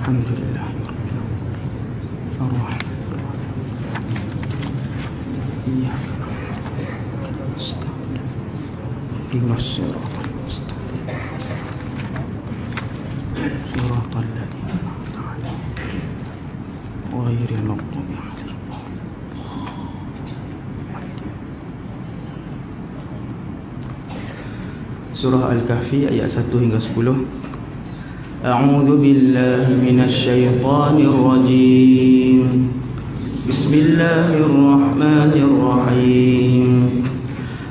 Alhamdulillah. Ar-Rahman. Iya. Ihdinas siratal mustaqim. Siratal ladzina an'amta 'alaihim ghairil maghdubi 'alaihim. Surah Al-Kahfi ayat 1 hingga 10. A'udzu billahi minasy syaithanir rajim. Bismillahirrahmanirrahim.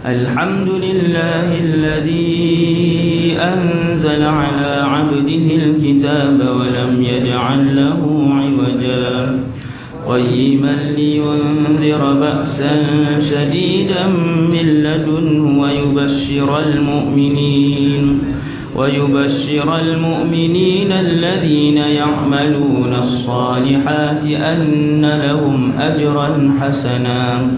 Alhamdulillahilladzi anzala 'ala 'abdihil kitaba wa lam yaj'al lahu 'iwaja qayyiman liyunzira ba'san shadidan min ladunhu wa yubashshiral mu'minina alladhina ya'maluna as-salihati anna lahum ajran hasana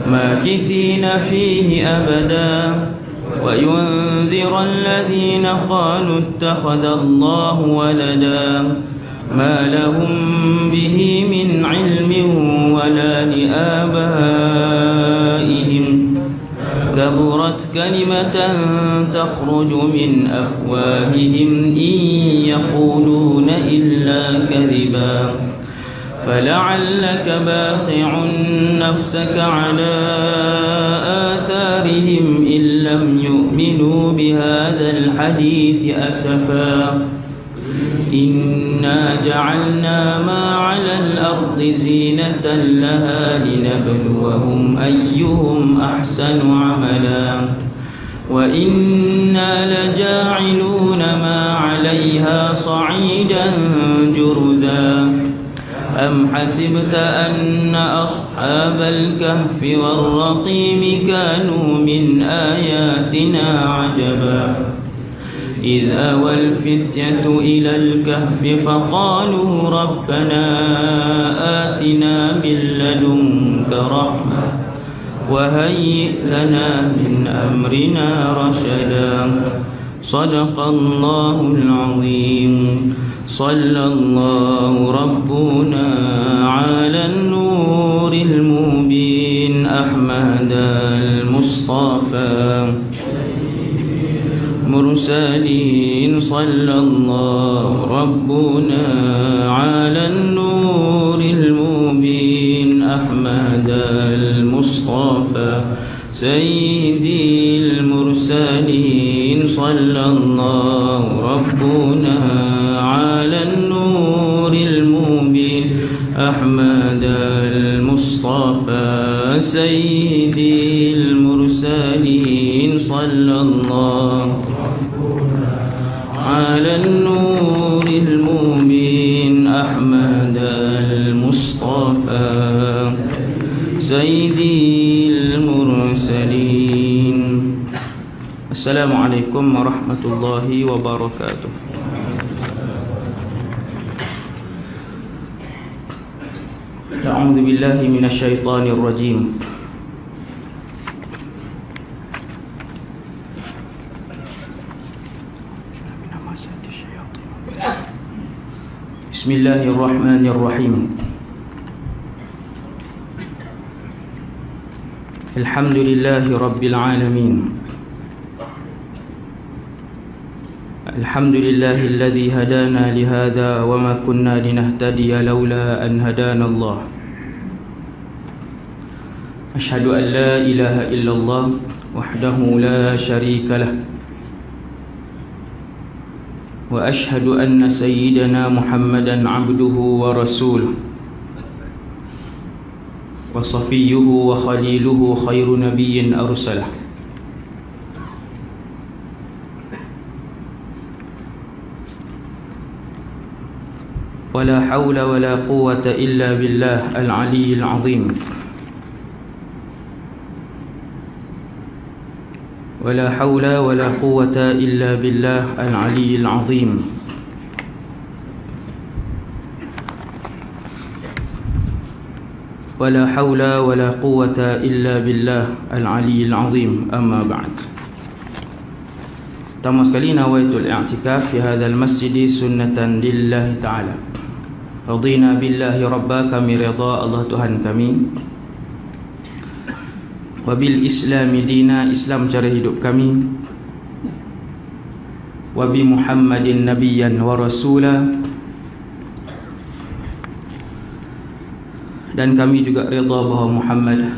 makithina fihi abada wa yunzira alladhina qalu ittakhadha Allahu walada ma lahum bihi min 'ilmin wala li'abaihim kaburat kalimatan takhruju min afwahihim in yaquluna illa kadhiba fala'allaka bakhi'un nafsaka 'ala atharihim in lam yu'minu bihadzal hadithi asafa Inna ja'alna ma 'alal ardi zinatan laha linabluwahum ayyuhum ahsanu 'amala wa inna laja'iluna ma 'alayha sa'idan juruza am hasibta anna ashabal kahfi war-raqim kanu min ayatina 'ajaba إذ أوى الفتية إلى الكهف فقالوا ربنا آتنا من لدنك رحمة وهيئ لنا من أمرنا رشدا صدق الله العظيم صلى الله ربنا على النور المبين أحمد المصطفى مرسلين صلى الله ربنا على النور المبين أحمد المصطفى سيدي المرسلين صلى الله ربنا على النور المبين أحمد المصطفى سيدي المرسلين صلى الله على النور المبين أحمد المصطفى سيدي المرسلين. السلام عليكم ورحمة الله وبركاته. أعوذ بالله من الشيطان الرجيم. بسم الله الرحمن الرحيم. الحمد لله رب العالمين. الحمد لله الذي هدانا لهذا وما كنا لنهتدي لولا أن هدانا الله. أشهد أن لا إله إلا الله وحده لا شريك له وأشهد أن سيدنا محمدا عبده ورسوله وصفيه وخليله خير نبي أرسله ولا حول ولا قوة إلا بالله العلي العظيم ولا حول ولا قوة إلا بالله العلي العظيم. ولا حول ولا قوة إلا بالله العلي العظيم. أما بعد. Pertama sekali, nawaitul i'tikaf fi hadzal masjid sunnatan lillahi ta'ala. Radina billahi rabba, kami redha Allah Tuhan kami. Wabil islami dina, Islam cara hidup kami. Wabi Muhammadin nabiyyan wa rasula, dan kami juga redha bahawa Muhammad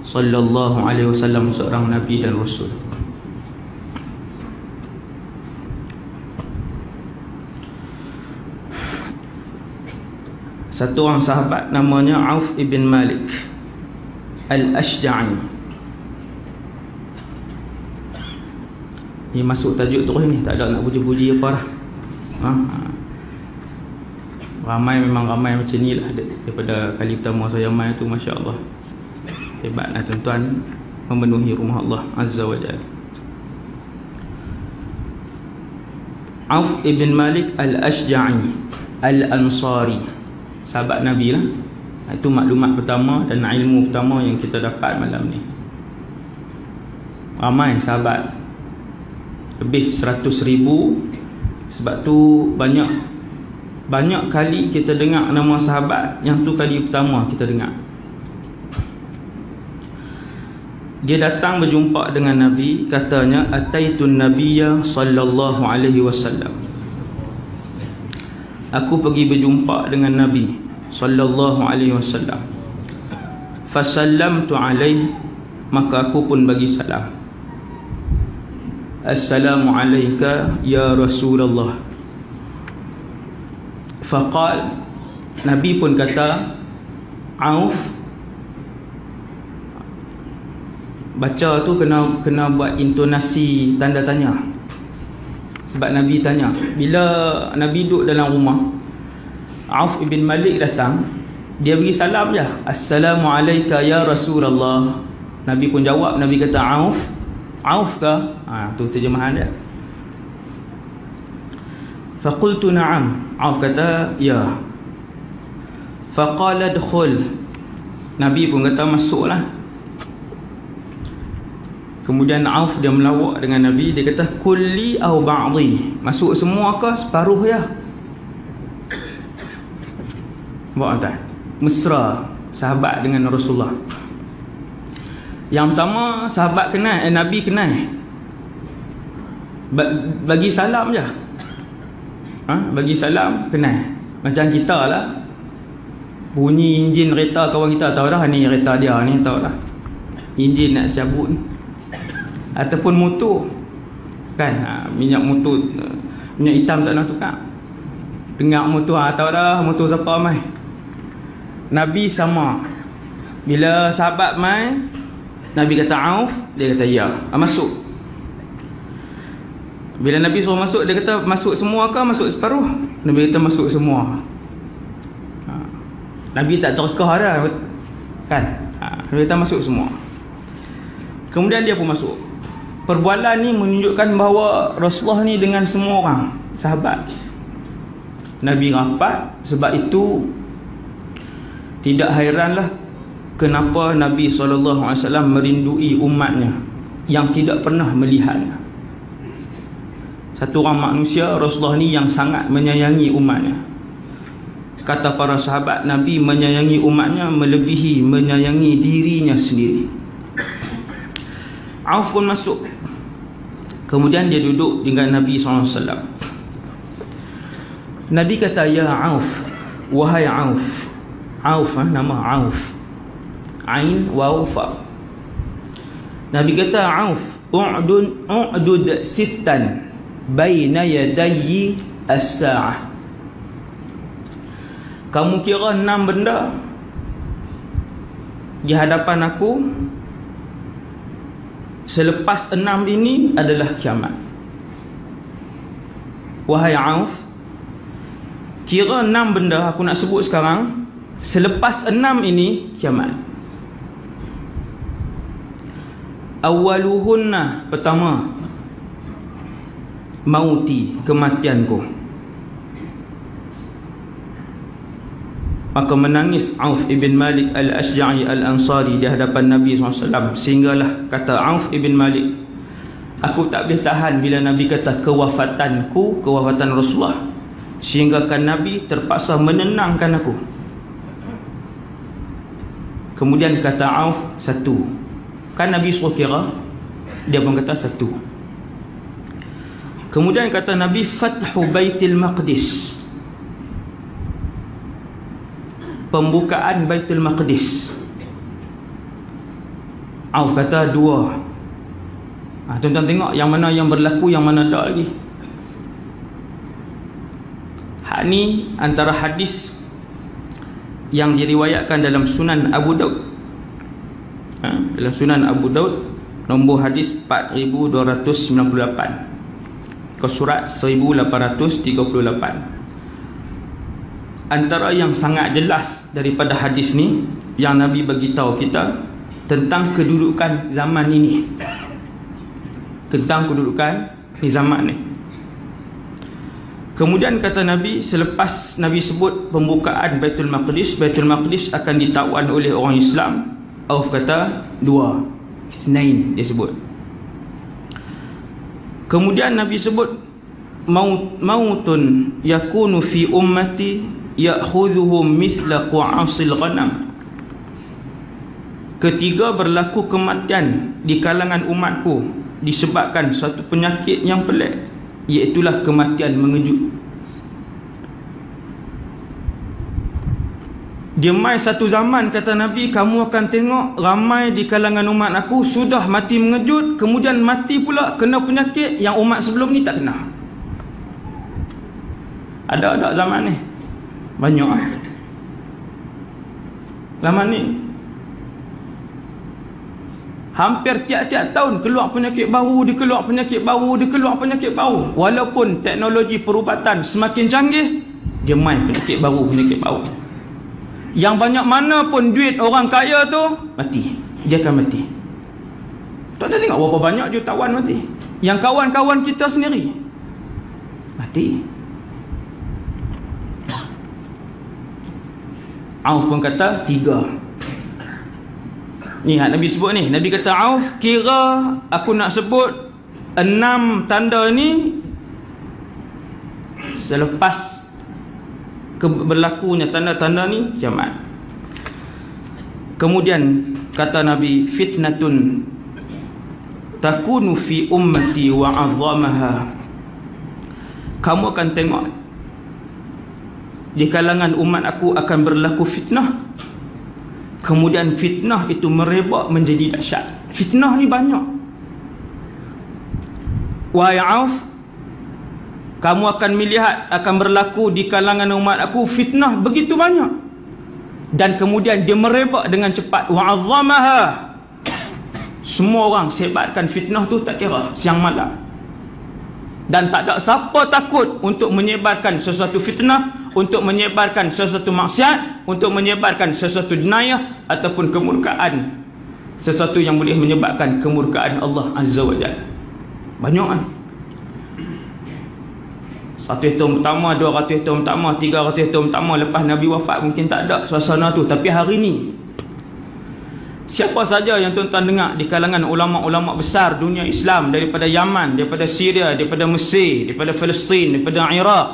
sallallahu alaihi wasallam seorang nabi dan rasul. Satu orang sahabat namanya Auf ibn Malik Al-Ashja'i. Ni masuk tajuk terus ni, tak ada nak puji-puji apa dah. Ramai, memang ramai macam ni lah. Daripada kali pertama saya main tu, Masya Allah, hebat lah tuan-tuan, memenuhi rumah Allah Azza wa Jalla. Auf ibn Malik Al-Ashja'i Al-Ansari, sahabat Nabi lah. Itu maklumat pertama dan ilmu pertama yang kita dapat malam ni. Ramai sahabat, lebih 100,000. Sebab tu banyak kali kita dengar nama sahabat, yang tu kali pertama kita dengar. Dia datang berjumpa dengan Nabi, katanya ataitun nabiyya sallallahu alaihi wasallam. Aku pergi berjumpa dengan Nabi sallallahu alaihi wasallam. Fasallamtu alaihi, maka aku pun bagi salam. Assalamu alayka ya Rasulullah. Faqal, Nabi pun kata, Auf, baca tu kena buat intonasi tanda tanya. Sebab Nabi tanya, bila Nabi duduk dalam rumah, Auf ibn Malik datang, dia bagi salam je, Assalamu alayka ya Rasulullah. Nabi pun jawab, Nabi kata, Auf ke? Tu terjemahan dia. Faqultu na'am. Auf kata, ya. Faqala adkhul. Nabi pun kata, masuklah. Kemudian Auf dia melawak dengan Nabi, dia kata, kulli au ba'dhi, masuk semua ke separuh ya? Buat tak? Mesra sahabat dengan Rasulullah. Yang pertama, sahabat kenal, Nabi kenal, bagi salam je. Bagi salam, kenal. Macam kita lah, bunyi enjin kereta kawan kita, tahu dah ni kereta dia ni, tahu dah enjin nak cabut, ataupun motor kan, minyak motor, minyak hitam tak nak tukar, dengar motor, tahu dah motor siapa mai. Nabi sama, bila sahabat mai, Nabi kata Auf, dia kata ya, masuk. Bila Nabi suruh masuk, dia kata masuk semua ke masuk separuh? Nabi kata masuk semua. Nabi tak cerkah dah kan, Nabi kata masuk semua. Kemudian dia pun masuk. Perbualan ni menunjukkan bahawa Rasulullah ni dengan semua orang sahabat. Nabi rapat. Sebab itu tidak hairanlah kenapa Nabi SAW merindui umatnya yang tidak pernah melihat. Satu orang manusia, Rasulullah ni yang sangat menyayangi umatnya. Kata para sahabat, Nabi menyayangi umatnya melebihi menyayangi dirinya sendiri. Auf pun masuk. Kemudian dia duduk dengan Nabi SAW. Nabi kata, ya Auf, wahai Auf. Auf, nama Auf, Ain waw fa. Nabi kata, Auf, u'dud sittan baina yadayyi as-sa'ah. Kamu kira 6 benda di hadapan aku, selepas 6 ini adalah kiamat. Wahai Auf, kira 6 benda aku nak sebut sekarang, selepas 6 ini kiamat. Awaluhunna, pertama, mauti, kematianku. Maka menangis Auf ibn Malik Al-Ashja'i Al-Ansari di hadapan Nabi SAW, sehinggalah kata Auf ibn Malik, Aku tak boleh tahan bila Nabi kata kewafatanku, kewafatan Rasulullah, sehinggakan Nabi terpaksa menenangkan aku. Kemudian kata Auf, satu. Kan Nabi suruh kira, dia pun kata satu. Kemudian kata Nabi, Fathu Baitul Maqdis, pembukaan Baitul Maqdis. Auf kata dua. Tuan-tuan tengok yang mana yang berlaku, yang mana tak lagi. Hak ni antara hadis yang diriwayatkan dalam Sunan Abu Daud. Dalam Sunan Abu Daud, nombor hadis 4298 ke surat 1838. Antara yang sangat jelas daripada hadis ni yang Nabi bagi tahu kita tentang kedudukan zaman ini, tentang kedudukan di zaman ni. Kemudian kata Nabi, selepas Nabi sebut pembukaan Baitul Maqdis, Baitul Maqdis akan ditawan oleh orang Islam. Auf kata dua, ithnain dia sebut. Kemudian Nabi sebut mautun yakunu fi ummati ya'khudhuhum mithla qu'asil ghanam. Ketiga, berlaku kematian di kalangan umatku disebabkan suatu penyakit yang pelik, iaitulah kematian mengejut. Dia mai satu zaman, kata Nabi, kamu akan tengok ramai di kalangan umat aku sudah mati mengejut, kemudian mati pula kena penyakit yang umat sebelum ni tak kena. Ada zaman ni? Banyak zaman ni. Hampir tiap-tiap tahun keluar penyakit baru, dikeluar penyakit baru, dikeluar penyakit baru. Walaupun teknologi perubatan semakin canggih, dia main penyakit baru, penyakit baru. Yang banyak mana pun duit orang kaya tu, mati. Dia akan mati. Tuan-tuan tengok berapa banyak jutawan mati. Yang kawan-kawan kita sendiri mati. Auf pun kata tiga. Ni Nabi sebut ni. Nabi kata, Auf, kira aku nak sebut 6 tanda ni selepas berlakunya tanda-tanda ni kiamat. Kemudian kata Nabi, fitnatun takunu fi ummati wa 'azzamaha. Kamu akan tengok di kalangan umat aku akan berlaku fitnah. Kemudian fitnah itu merebak menjadi dahsyat. Fitnah ni banyak. Wahai Auf, kamu akan melihat akan berlaku di kalangan umat aku fitnah begitu banyak. Dan kemudian dia merebak dengan cepat. Wa'azzamaha. Semua orang sebatkan fitnah tu tak kira siang malam. Dan tak ada siapa takut untuk menyebarkan sesuatu fitnah, untuk menyebarkan sesuatu maksiat, untuk menyebarkan sesuatu jenayah ataupun kemurkaan, sesuatu yang boleh menyebabkan kemurkaan Allah Azza wa Jalla. Banyak kan? 100 tahun pertama, 200 tahun pertama, 300 tahun pertama lepas Nabi wafat mungkin tak ada suasana tu. Tapi hari ni, siapa saja yang tuan-tuan dengar di kalangan ulama-ulama besar dunia Islam, daripada Yaman, daripada Syria, daripada Mesir, daripada Palestin, daripada Iraq,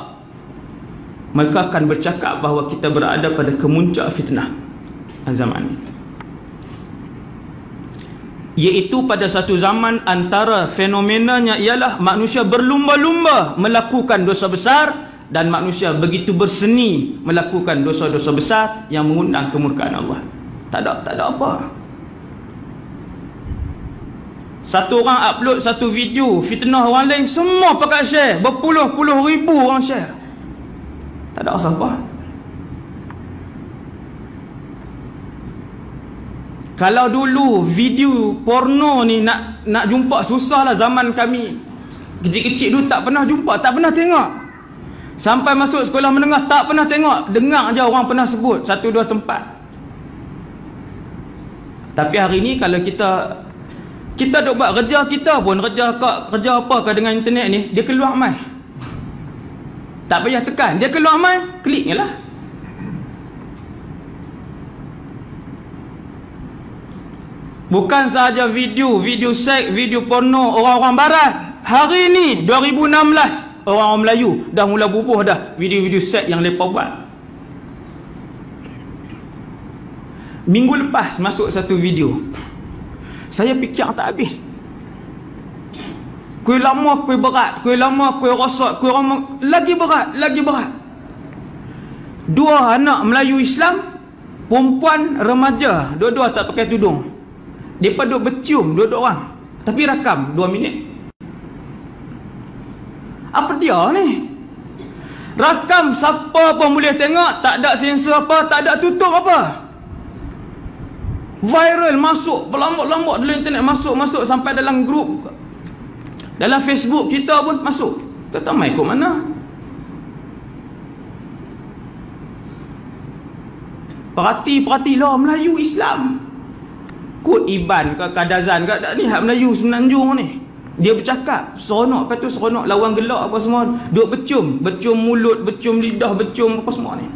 mereka akan bercakap bahawa kita berada pada kemuncak fitnah zaman ini. Iaitu pada satu zaman antara fenomenanya ialah manusia berlumba-lumba melakukan dosa besar dan manusia begitu berseni melakukan dosa-dosa besar yang mengundang kemurkaan Allah. Tak ada apa. Satu orang upload satu video fitnah orang lain, semua pakai share, berpuluh-puluh ribu orang share. Tak ada siapa. Kalau dulu video porno ni nak jumpa susah lah. Zaman kami kecil-kecil dulu tak pernah jumpa, tak pernah tengok. Sampai masuk sekolah menengah tak pernah tengok. Dengar je orang pernah sebut 1-2 tempat. Tapi hari ni kalau kita duk buat kerja kita pun, kerja apakah dengan internet ni, dia keluar mai. Tak payah tekan, dia keluar mai, klik je lah. Bukan sahaja video seks, video porno orang-orang barat. Hari ni 2016 orang-orang Melayu dah mula bubuh dah video-video seks yang mereka buat. Minggu lepas masuk satu video, saya fikir tak habis. Kuih lama, kuih berat, kuih lama, kuih rosak, kuih lama, lagi berat, lagi berat. Dua anak Melayu Islam, perempuan remaja, dua-dua tak pakai tudung. Mereka duduk bercium, dua-dua orang, tapi rakam 2 minit. Apa dia ni? Rakam siapa pun boleh tengok, tak ada sensor apa, tak ada tutup apa. Viral, masuk berlambak-lambak dalam internet, masuk sampai dalam grup, dalam Facebook kita pun masuk. Tak tahu mai ikut mana. Perhati lah Melayu Islam. Kod Iban ke Kadazan ke ni hak Melayu Semenanjung ni. Dia bercakap seronok, lepas tu seronok lawan gelak apa semua, duk bercium mulut, bercium lidah, bercium apa semua ni.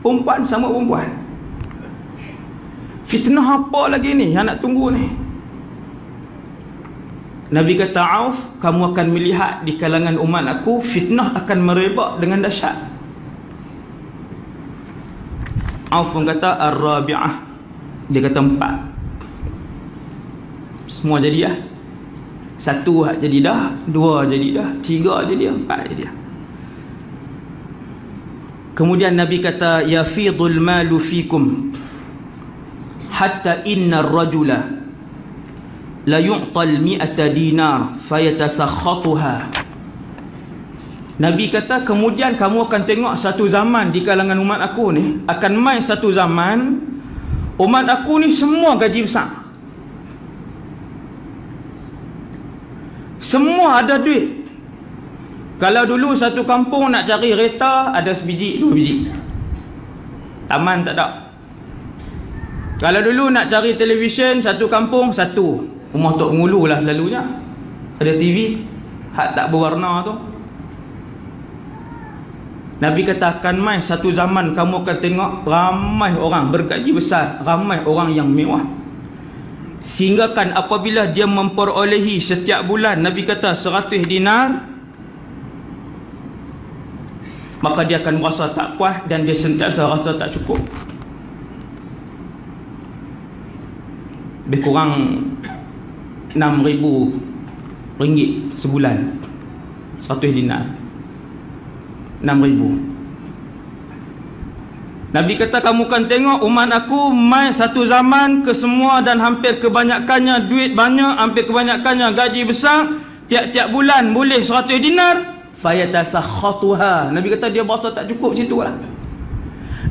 Perempuan sama perempuan. Fitnah apa lagi ni yang nak tunggu ni? Nabi kata, Auf, kamu akan melihat di kalangan umat aku fitnah akan merebak dengan dahsyat. Auf pun kata ar-rabi'ah. Dia kata 4. Semua jadi dah. 1 jadi dah, 2 jadi dah, 3 jadi dah, 4 jadi dah. Kemudian Nabi kata yafidul malu fikum hatta inna ar-rajula la yu'tal 100 dinar fayatasakhatuha. Nabi kata kemudian kamu akan tengok satu zaman di kalangan umat aku ni, akan main satu zaman umat aku ni semua gaji besar, semua ada duit. Kalau dulu satu kampung nak cari kereta ada sebiji, 2 biji, taman tak ada. Kalau dulu nak cari televisyen satu kampung satu, rumah Tok Ngulu lah selalunya ada TV hak tak berwarna tu. Nabi kata akan mai satu zaman kamu akan tengok ramai orang bergaji besar, ramai orang yang mewah, sehingga kan apabila dia memperolehi setiap bulan Nabi kata 100 dinar, maka dia akan merasa tak puas dan dia sentiasa rasa tak cukup. Lebih kurang 6,000 ringgit sebulan, 100 dinar 6,000. Nabi kata kamu kan tengok umat aku mai satu zaman ke semua dan hampir kebanyakannya duit banyak, hampir kebanyakannya gaji besar, tiap-tiap bulan boleh 100 dinar fayatasakhatuha. Nabi kata dia berasa tak cukup situ lah.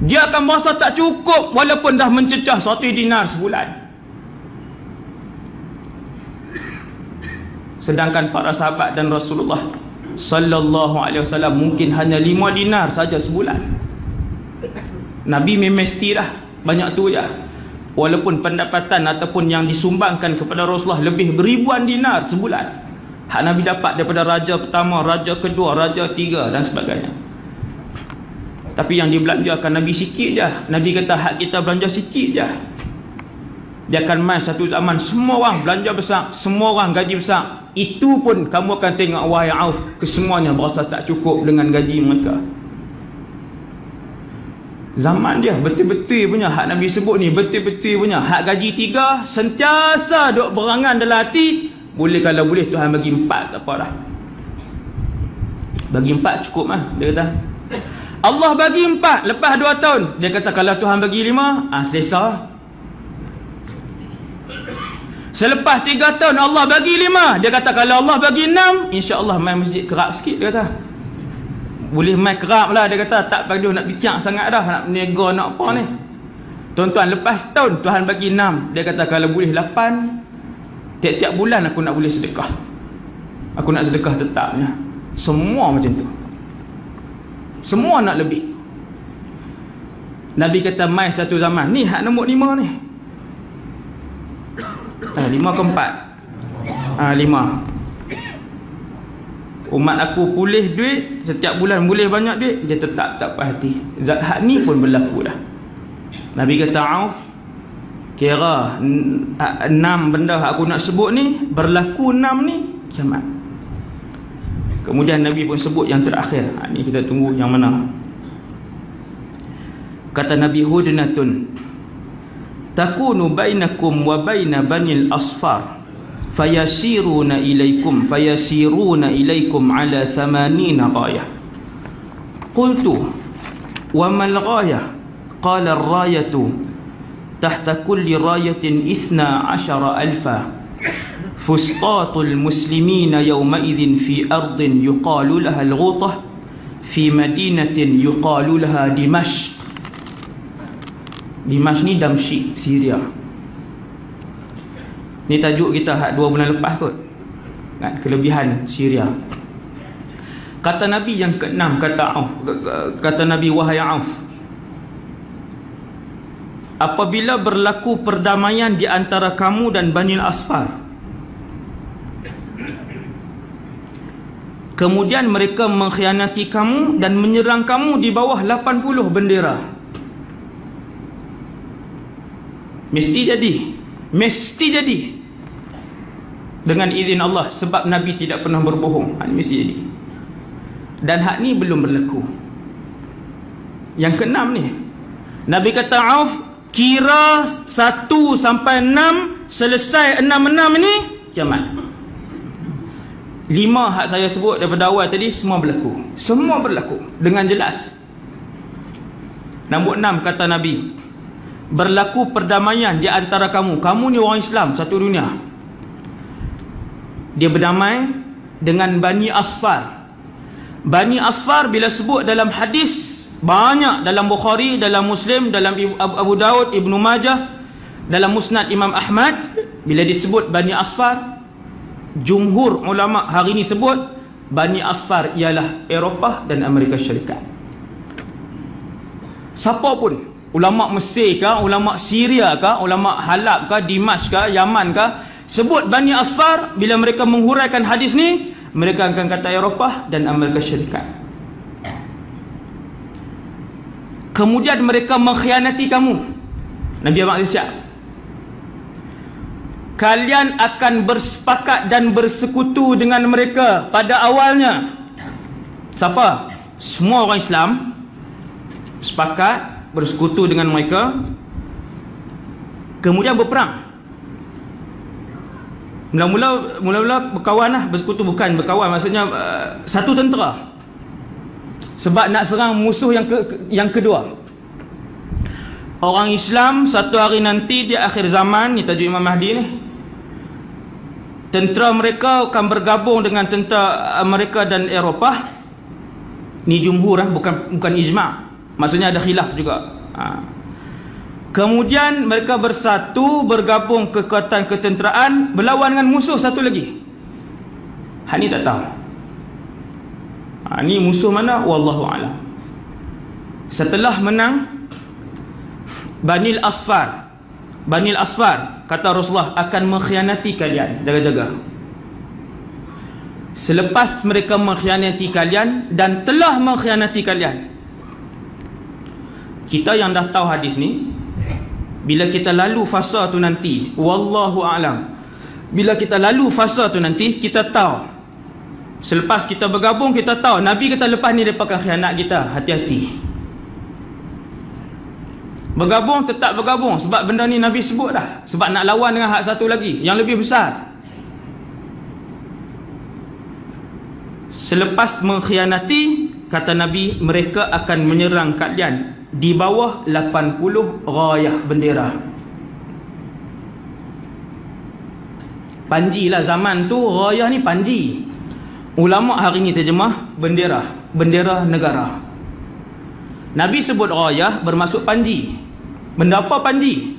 Dia akan berasa tak cukup walaupun dah mencecah 100 dinar sebulan. Sedangkan para sahabat dan Rasulullah sallallahu alaihi wasallam mungkin hanya 5 dinar saja sebulan. Nabi memesti dah banyak tu je. Walaupun pendapatan ataupun yang disumbangkan kepada Rasulullah lebih beribuan dinar sebulan, hak Nabi dapat daripada raja pertama, raja kedua, raja tiga dan sebagainya. Tapi yang dibelanjakan Nabi sikit je. Nabi kata hak kita belanja sikit je. Dia akan main satu zaman semua orang belanja besar, semua orang gaji besar. Itu pun kamu akan tengok wahai Auf, kesemuanya berasa tak cukup dengan gaji mereka. Zaman dia betul-betul punya hak Nabi sebut ni, betul-betul punya hak gaji 3 sentiasa duk berangan dalam hati. Boleh, kalau boleh Tuhan bagi 4 tak apa dah. Bagi 4 cukup lah. Dia kata Allah bagi 4 lepas 2 tahun. Dia kata kalau Tuhan bagi 5, selesa. Selepas 3 tahun Allah bagi 5. Dia kata kalau Allah bagi 6, insya-Allah main masjid kerap sikit. Dia kata boleh main kerap lah. Dia kata tak perlu nak bincang sangat dah, nak nego nak apa ni. Tuan-tuan, lepas tahun Tuhan bagi 6. Dia kata kalau boleh 8, tiap-tiap bulan aku nak boleh sedekah. Aku nak sedekah tetapnya. Semua macam tu. Semua nak lebih. Nabi kata mai satu zaman. Ni hak nombor 5 ni. 5 ke 4? 5. Umat aku pulih duit, setiap bulan boleh banyak duit, dia tetap tak puas hati. Zat hak ni pun berlaku dah. Nabi kata Auf, Kira 6 benda aku nak sebut ni, berlaku 6 ni, kiamat. Kemudian Nabi pun sebut yang terakhir. Ni kita tunggu yang mana. Kata Nabi, hudnatun takunu bainakum wa baina banil asfar fayasiruna ilaikum ala 80 ghayah. Qultu wa mal ghayah? Qala ar-rayatu tahta kulli rayatin 12,000 fusqatul muslimina yawma idhin fi ardin yuqalu laha al-ghutah fi madinatin yuqalu laha Dimashq. Dimashq ni Damsyik, Syria. Ni tajuk kita hak 2 bulan lepas kot, kan? Kelebihan Syria. Kata Nabi yang ke-6, kata Nabi, wahai Auf, apabila berlaku perdamaian di antara kamu dan Bani Asfar, kemudian mereka mengkhianati kamu dan menyerang kamu di bawah 80 bendera, mesti jadi dengan izin Allah, sebab Nabi tidak pernah berbohong. Mesti jadi. Dan hak ni belum berlaku. Yang ke-6 ni, Nabi kata, Auf, kira 1 sampai 6, selesai 6 ni kiamat. 5 hak saya sebut daripada awal tadi, semua berlaku dengan jelas. Nombor 6 kata Nabi, berlaku perdamaian di antara kamu. Kamu ni orang Islam satu dunia. Dia berdamai dengan Bani Asfar. Bani Asfar bila sebut dalam hadis banyak, dalam Bukhari, dalam Muslim, dalam Abu Daud, Ibnu Majah, dalam Musnad Imam Ahmad, bila disebut Bani Asfar, jumhur ulama hari ini sebut Bani Asfar ialah Eropah dan Amerika Syarikat. Siapa pun, ulama Mesir ke, ulama Syria ke, ulama Halab ke, Dimashq ke, Yaman ke, sebut Bani Asfar, bila mereka menghuraikan hadis ni, mereka akan kata Eropah dan Amerika Syarikat. Kemudian mereka mengkhianati kamu. Nabi Muhammad siap, kalian akan bersepakat dan bersekutu dengan mereka pada awalnya. Siapa? Semua orang Islam sepakat bersekutu dengan mereka, kemudian berperang. Mula-mula berkawan lah. Bersekutu bukan berkawan, maksudnya satu tentera, sebab nak serang musuh yang kedua. Orang Islam satu hari nanti di akhir zaman, ni tajuk Imam Mahdi ni, tentera mereka akan bergabung dengan tentera Amerika dan Eropah. Ni jumhur lah, bukan ijma', maksudnya ada khilaf juga. Kemudian mereka bersatu, bergabung kekuatan ketenteraan, berlawan dengan musuh satu lagi. Hak ni tak tahu. Ni musuh mana? Wallahu a'lam. Setelah menang Bani Asfar, kata Rasulullah, akan mengkhianati kalian. Jaga-jaga. Selepas mereka mengkhianati kalian dan telah mengkhianati kalian, kita yang dah tahu hadis ni, bila kita lalu fasa tu nanti, wallahu a'lam, bila kita lalu fasa tu nanti, kita tahu. Selepas kita bergabung, kita tahu Nabi kata lepas ni mereka akan khianat kita. Hati-hati. Bergabung tetap bergabung, sebab benda ni Nabi sebut dah, sebab nak lawan dengan hak satu lagi yang lebih besar. Selepas mengkhianati, kata Nabi, mereka akan menyerang kalian di bawah 80 rayah bendera. Panji lah zaman tu, rayah ni panji. Ulama hari ni terjemah bendera, bendera negara. Nabi sebut rayah bermaksud panji. Benda apa panji?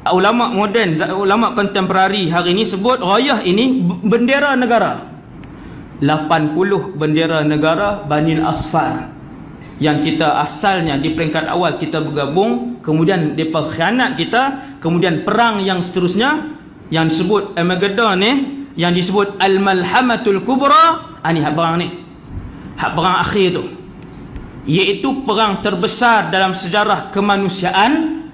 Ulama moden, ulama kontemporari hari ni sebut rayah ini bendera negara. 80 bendera negara Bani Asfar, yang kita asalnya di peringkat awal kita bergabung, kemudian mereka khianat kita, kemudian perang yang seterusnya yang disebut Armageddon ni, yang disebut Al-Malhamatul Kubra. Ni hak perang ni, hak perang akhir tu, iaitu perang terbesar dalam sejarah kemanusiaan,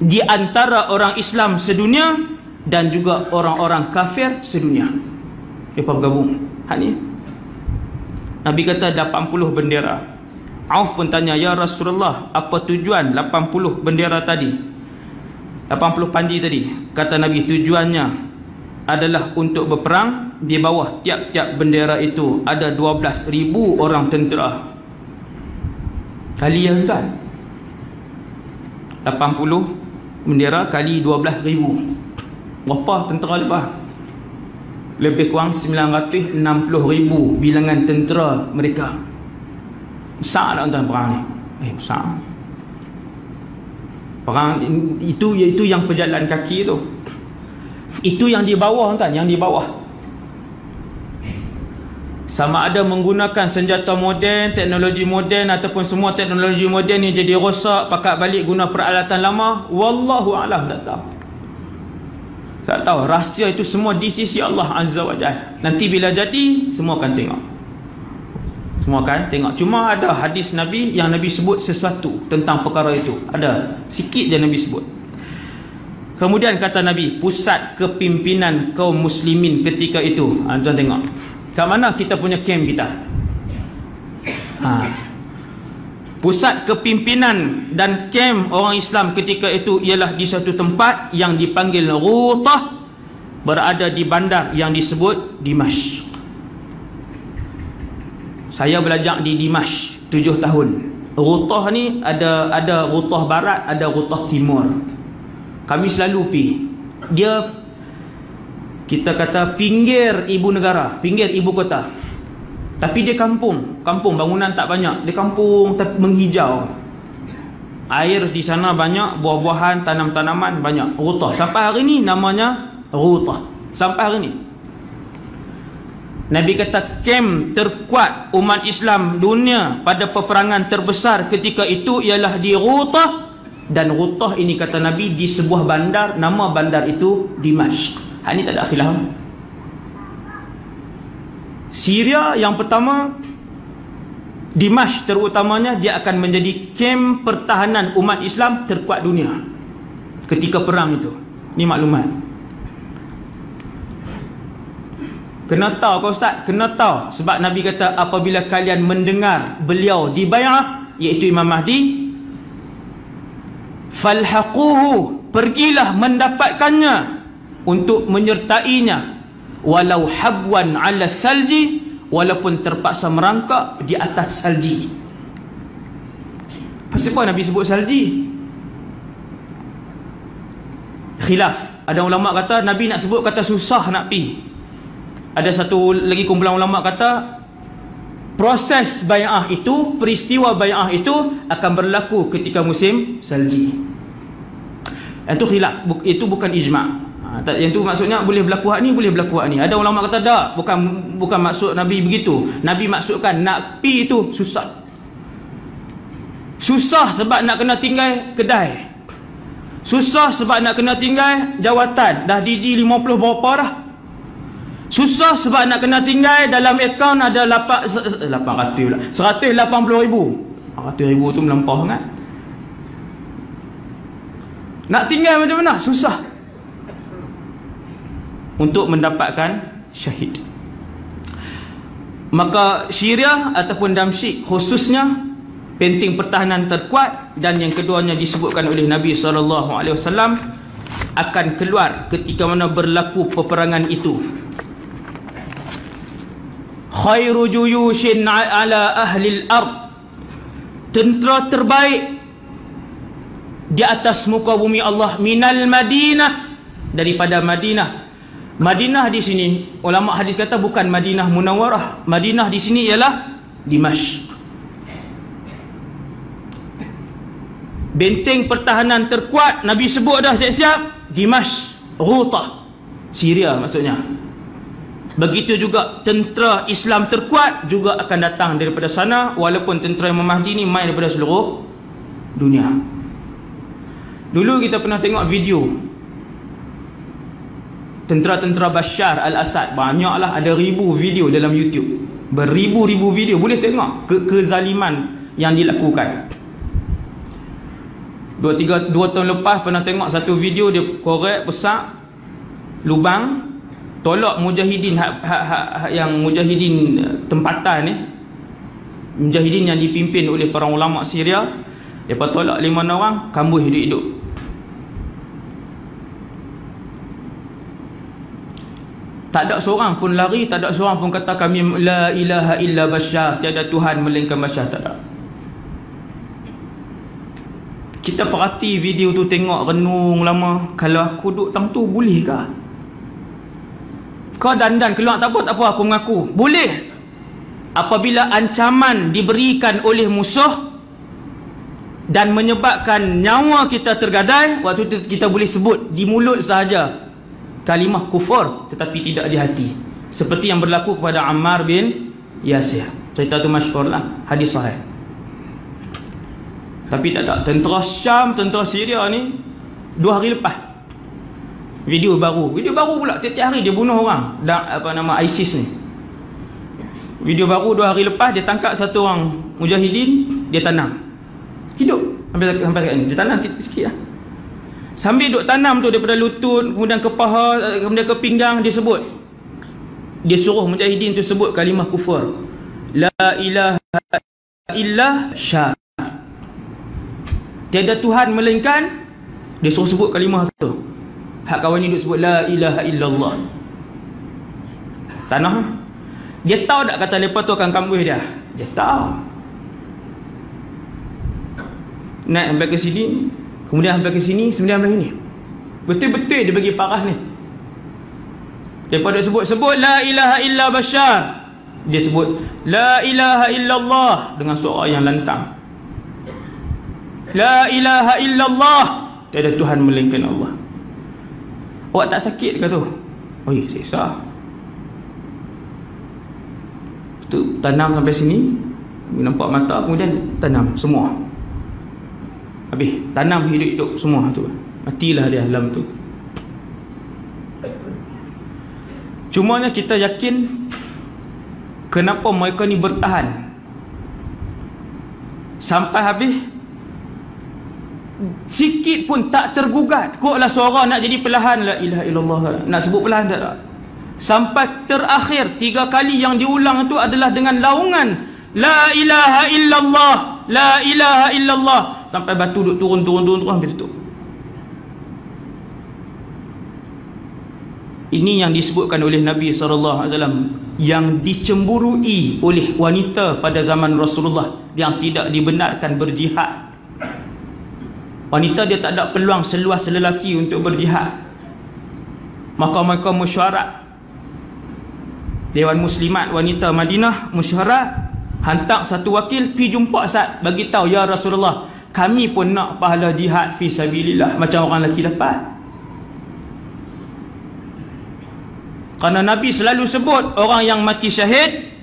di antara orang Islam sedunia dan juga orang-orang kafir sedunia. Mereka bergabung. Hak ni Nabi kata 80 bendera. Auf pun tanya, ya Rasulullah, apa tujuan 80 bendera tadi, 80 panji tadi? Kata Nabi, tujuannya adalah untuk berperang. Di bawah tiap-tiap bendera itu ada 12,000 orang tentera. Kali ya tuan, 80 bendera kali 12,000, berapa tentera lepas? Lebih kurang 960,000 bilangan tentera mereka. Besar tak tuan perang ni? Besar. Perang itu iaitu yang pejalan kaki tu. Itu yang di bawah tuan, yang di bawah. Sama ada menggunakan senjata moden, teknologi moden, ataupun semua teknologi moden ni jadi rosak, pakat balik guna peralatan lama, wallahu a'lam, tak tahu. Tak tahu. Rahsia itu semua di sisi Allah Azza wa Jalla. Nanti bila jadi, semua akan tengok. Semua akan tengok. Cuma ada hadis Nabi yang Nabi sebut sesuatu tentang perkara itu. Ada sikit je Nabi sebut. Kemudian kata Nabi, pusat kepimpinan kaum muslimin ketika itu. Tuan tengok, kat mana kita punya camp kita? Pusat kepimpinan dan camp orang Islam ketika itu ialah di satu tempat yang dipanggil Ghutah, berada di bandar yang disebut Dimashq. Saya belajar di Dimashq 7 tahun. Ghutah ni ada Ghutah barat, ada Ghutah timur. Kami selalu pergi. Dia, kita kata, pinggir ibu negara, pinggir ibu kota. Tapi dia kampung, bangunan tak banyak. Dia kampung menghijau. Air di sana banyak, buah-buahan, tanam-tanaman banyak. Ghutah. Sampai hari ni namanya Ghutah. Sampai hari ni. Nabi kata kem terkuat umat Islam dunia pada peperangan terbesar ketika itu ialah di Ghutah. Dan Ghutah ini kata Nabi di sebuah bandar, nama bandar itu Dimashq. Hak ni tak ada khilaf. Syria yang pertama, Dimashq terutamanya, dia akan menjadi kem pertahanan umat Islam terkuat dunia ketika perang itu. Ni maklumat. Kena tahu kau Ustaz, kena tahu. Sebab Nabi kata apabila kalian mendengar beliau di bai'ah, iaitu Imam Mahdi, falhaquhu, pergilah mendapatkannya untuk menyertainya, walau habwan ala salji, walaupun terpaksa merangkak di atas salji. Pasal apa Nabi sebut salji? Khilaf. Ada ulama kata Nabi nak sebut kata susah nak pi. Ada satu lagi kumpulan ulama kata proses bai'ah itu, peristiwa bai'ah itu akan berlaku ketika musim salji. Itu khilaf, itu bukan ijma'. Yang tu maksudnya boleh berlaku hak ni, boleh berlaku hak ni. Ada ulama kata tak, bukan maksud Nabi begitu. Nabi maksudkan nak pi itu susah. Susah sebab nak kena tinggal kedai. Susah sebab nak kena tinggal jawatan. Dah DG 50 berapa dah. Susah sebab nak kena tinggal dalam akaun ada 180,000. 180,000 tu melampau sangat. Nak tinggal macam mana? Susah. Untuk mendapatkan syahid. Maka Syria ataupun Damsyik khususnya penting pertahanan terkuat, dan yang keduanya disebutkan oleh Nabi SAW akan keluar ketika mana berlaku peperangan itu. Khairu juyushin ala ahli al-ard, tentera terbaik di atas muka bumi Allah, minal Madinah, daripada Madinah. Madinah di sini ulama hadis kata bukan Madinah Munawwarah. Madinah di sini ialah Dimashq. Benteng pertahanan terkuat Nabi sebut dah siap-siap, Dimashq, Ghutah, Syria maksudnya. Begitu juga tentera Islam terkuat juga akan datang daripada sana, walaupun tentera Imam Mahdi ni main daripada seluruh dunia. Dulu kita pernah tengok video tentera-tentera Bashar al-Assad, banyaklah, ada ribu video dalam YouTube, beribu-ribu video, boleh tengok kezaliman yang dilakukan. 2 tahun lepas pernah tengok satu video, dia korek besar lubang, tolak mujahidin yang mujahidin tempatan ni, mujahidin yang dipimpin oleh para ulama Syria. Depa tolak 5 orang, kambuh hidup-hidup. Tak ada seorang pun lari, tak ada seorang pun kata kami la ilaha illa Bashar, tiada Tuhan melainkan Bashar, tak ada. Kita perhati video tu, tengok renung lama. Kalau aku duduk tang tu, boleh ke? Kau dandan keluar tak apa, aku mengaku. Boleh. Apabila ancaman diberikan oleh musuh dan menyebabkan nyawa kita tergadai, waktu itu kita boleh sebut di mulut sahaja kalimah kufur, tetapi tidak di hati. Seperti yang berlaku kepada Ammar bin Yasir. Cerita tu masyhur lah, hadis sahih. Tapi tak ada. Tentera Syam, tentera Syria ni 2 hari lepas, video baru pula, tiap-tiap hari dia bunuh orang. ISIS ni, video baru 2 hari lepas, dia tangkap satu orang mujahidin, dia tanam hidup sampai sekarang ni. Dia tanam sikit lah. Sambil duk tanam tu, daripada lutut, kemudian ke paha, kemudian ke pinggang, dia sebut, dia suruh mujahidin tu sebut kalimah kufur, la ilaha illa Syar, tiada Tuhan melainkan. Dia suruh sebut kalimah tu. Hak kawan ni duk sebut la ilaha illallah. Tanah. Dia tahu tak kata lepas tu akan kambuh dia? Dia tahu. Naik sampai ke sini, kemudian sampai ke sini, kemudian sampai sini. Betul-betul dia bagi parah ni. Daripada sebut la ilaha illa Bashar, dia sebut la ilaha illallah dengan suara yang lantang. La ilaha illallah, tiada Tuhan melainkan Allah. Awak tak sakit ke tu? Oh ya, siksa. Tu tanam sampai sini, nampak mata, kemudian tanam semua. Habis, tanam hidup-hidup semua tu. Matilah dia dalam tu. Cumanya kita yakin kenapa mereka ni bertahan sampai habis, sikit pun tak tergugat. Koklah suara nak jadi perlahan, la ilaha illallah, nak sebut perlahan tak? Sampai terakhir 3 kali yang diulang itu adalah dengan laungan la ilaha illallah, la ilaha illallah, sampai batu duk turun sampai tutup. Ini yang disebutkan oleh Nabi SAW, yang dicemburui oleh wanita pada zaman Rasulullah yang tidak dibenarkan berjihad. Wanita dia tak ada peluang seluas lelaki untuk berjihad. Maka mereka mesyuarat, Dewan Muslimat Wanita Madinah mesyuarat, hantar satu wakil pergi jumpa Sa'ad, bagi tahu, ya Rasulullah, kami pun nak pahala jihad fi sabilillah macam orang lelaki dapat. Kerana Nabi selalu sebut orang yang mati syahid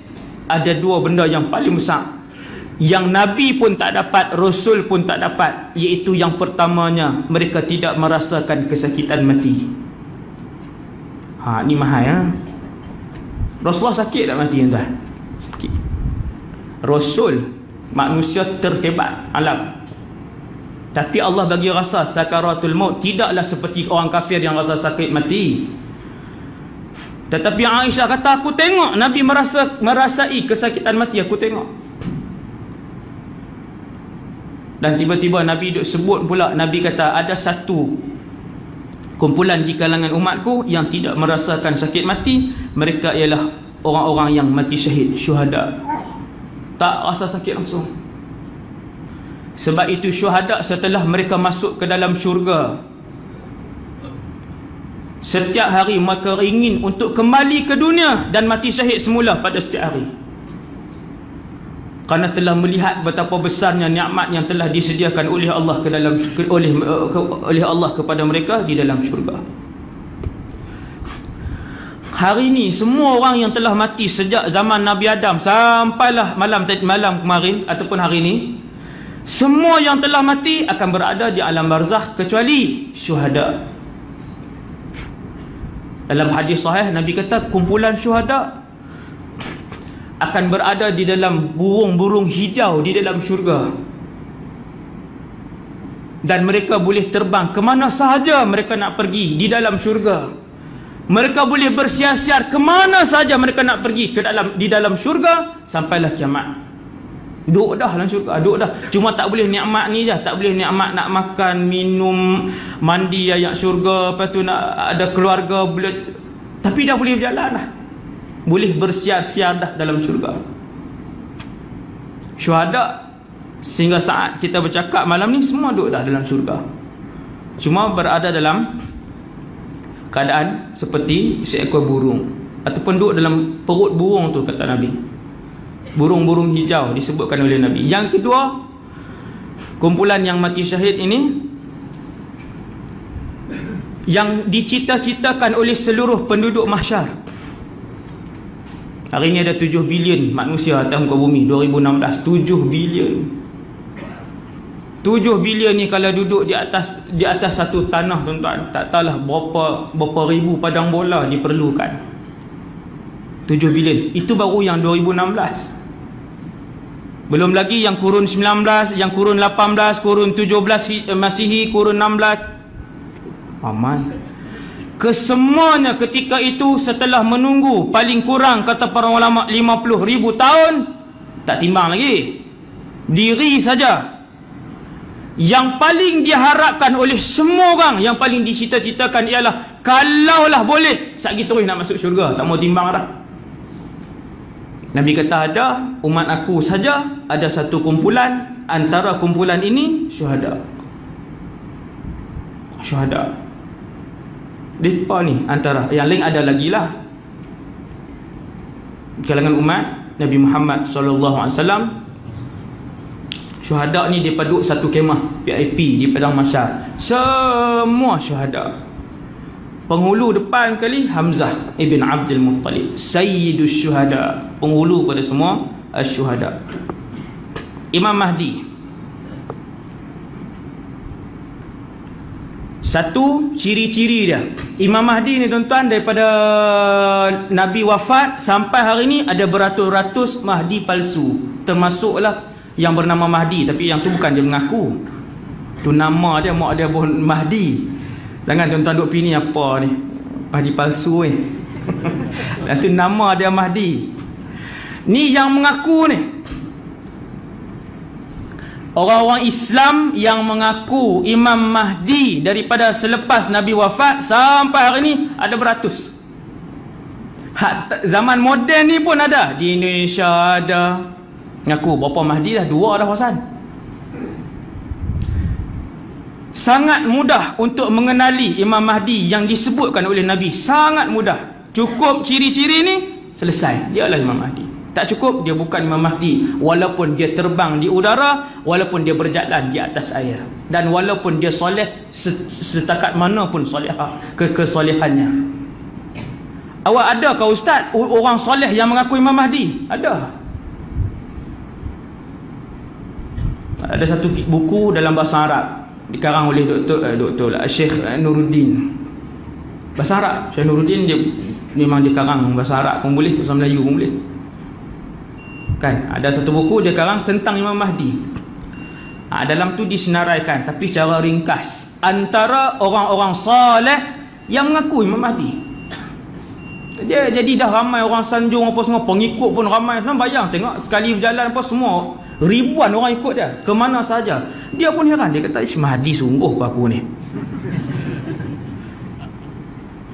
ada 2 benda yang paling besar, yang Nabi pun tak dapat, Rasul pun tak dapat, iaitu yang pertamanya, mereka tidak merasakan kesakitan mati. Ni mahal ya. Rasulullah sakit tak mati tuan? Sakit. Rasul manusia terhebat alam, tapi Allah bagi rasa sakaratul maut. Tidaklah seperti orang kafir yang rasa sakit mati. Tetapi Aisyah kata, aku tengok Nabi merasai kesakitan mati, aku tengok. Dan tiba-tiba Nabi duk sebut pula, Nabi kata, ada satu kumpulan di kalangan umatku yang tidak merasakan sakit mati, mereka ialah orang-orang yang mati syahid, syuhada. Tak rasa sakit langsung. Sebab itu syuhada setelah mereka masuk ke dalam syurga, setiap hari mereka ingin untuk kembali ke dunia dan mati syahid semula pada setiap hari, kerana telah melihat betapa besarnya nikmat yang telah disediakan oleh Allah oleh Allah kepada mereka di dalam syurga. Hari ini semua orang yang telah mati sejak zaman Nabi Adam sampailah malam kemarin ataupun hari ini, semua yang telah mati akan berada di alam barzakh kecuali syuhada. Dalam hadis sahih Nabi kata, kumpulan syuhada akan berada di dalam burung-burung hijau di dalam syurga. Dan mereka boleh terbang ke mana sahaja mereka nak pergi di dalam syurga. Mereka boleh bersiar-siar ke mana sahaja mereka nak pergi di dalam syurga sampailah kiamat. Duduk dah dalam syurga, duduk dah. Cuma tak boleh nikmat ni je, tak boleh nikmat nak makan, minum, mandi ayat syurga, lepas tu nak ada keluarga, boleh, tapi dah boleh berjalan dah. Boleh bersiar-siar dah dalam syurga. Syuhada sehingga saat kita bercakap malam ni semua duduk dah dalam syurga. Cuma berada dalam keadaan seperti seekor burung, ataupun duduk dalam perut burung tu, kata Nabi. Burung-burung hijau disebutkan oleh Nabi. Yang kedua, kumpulan yang mati syahid ini yang dicita-citakan oleh seluruh penduduk mahsyar. Hari ini ada 7 bilion manusia atas muka bumi 2016. 7 bilion. 7 bilion ni kalau duduk di atas satu tanah, tuan-tuan, tak tahulah berapa ribu padang bola diperlukan. 7 bilion. Itu baru yang 2016. Belum lagi yang kurun 19, yang kurun 18, kurun 17 Masihi, kurun 16. Ramai. Kesemuanya ketika itu setelah menunggu paling kurang, kata para ulama, 50,000 tahun. Tak timbang lagi. Diri saja. Yang paling diharapkan oleh semua orang, yang paling dicita-citakan ialah kalaulah boleh satgi terus nak masuk syurga, tak mau timbang dah. Nabi kata ada umat aku saja, ada satu kumpulan, antara kumpulan ini syuhada. Syuhada. Mereka ni antara, yang lain ada lagi lah. Kalangan umat Nabi Muhammad SAW, syuhada ni dia duduk satu kemah VIP di padang mahsyar. Semua syuhada. Penghulu depan sekali Hamzah ibn Abdul Muttalib, Sayyidus Syuhada, penghulu pada semua syuhada. Imam Mahdi, satu ciri-ciri dia. Imam Mahdi ni, tuan-tuan, daripada Nabi wafat sampai hari ni ada beratus-ratus Mahdi palsu. Termasuklah yang bernama Mahdi, tapi yang tu bukan dia mengaku. Tu nama dia, mak dia pun Mahdi. Jangan tuan-tuan duk pilih apa ni, Mahdi palsu ni. Dan tu nama dia Mahdi. Ni yang mengaku ni. Orang-orang Islam yang mengaku Imam Mahdi daripada selepas Nabi wafat sampai hari ni ada beratus. Zaman moden ni pun ada. Di Indonesia ada. Mengaku berapa Mahdi dah? 2 dah Hasan. Sangat mudah untuk mengenali Imam Mahdi yang disebutkan oleh Nabi. Sangat mudah. Cukup ciri-ciri ni, selesai. Dia adalah Imam Mahdi. Tak cukup, dia bukan Imam Mahdi. Walaupun dia terbang di udara, walaupun dia berjalan di atas air, dan walaupun dia soleh setakat mana pun solehah kesolehannya. Awak ada ke ustaz orang soleh yang mengaku Imam Mahdi? Ada. Ada satu buku dalam bahasa Arab dikarang oleh Dr. Syekh Nuruddin. Bahasa Arab. Syekh Nuruddin dia memang dikarang bahasa Arab pun boleh, bahasa Melayu pun boleh. Kan? Ada satu buku dia karang tentang Imam Mahdi. Dalam tu disenaraikan tapi secara ringkas antara orang-orang soleh yang mengaku Imam Mahdi. Dia jadi dah ramai orang sanjung apa semua, pengikut pun ramai. Senang bayang tengok sekali berjalan apa semua ribuan orang ikut dia ke mana saja. Dia pun heran, dia kata Mahdi sungguh aku ni.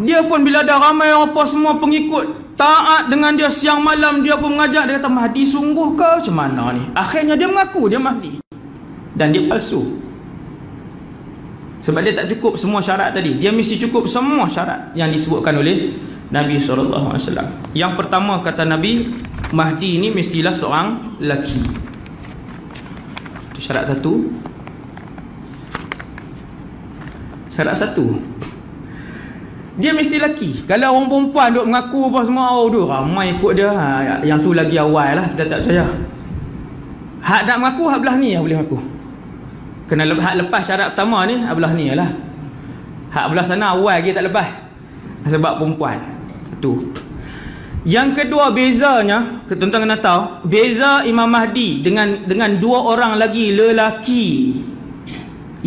Dia pun bila dah ramai apa semua pengikut taat dengan dia siang malam, dia pun mengajak, dia kata Mahdi sungguh ke macam mana ni. Akhirnya dia mengaku dia Mahdi dan dia palsu. Sebab dia tak cukup semua syarat tadi. Dia mesti cukup semua syarat yang disebutkan oleh Nabi SAW. Yang pertama kata Nabi, Mahdi ini mestilah seorang lelaki. Itu syarat satu. Syarat satu, dia mesti lelaki. Kalau orang perempuan duk mengaku apa semua, oh duk ramai ikut dia, yang tu lagi awal lah, kita tak percaya. Hak nak mengaku, hak belah ni yang boleh mengaku. Kena hak lepas syarat pertama ni, hak belah ni lah. Hak belah sana awal lagi tak lepas, sebab perempuan. Itu. Yang kedua bezanya, tuan-tuan kena tahu, beza Imam Mahdi dengan dua orang lagi lelaki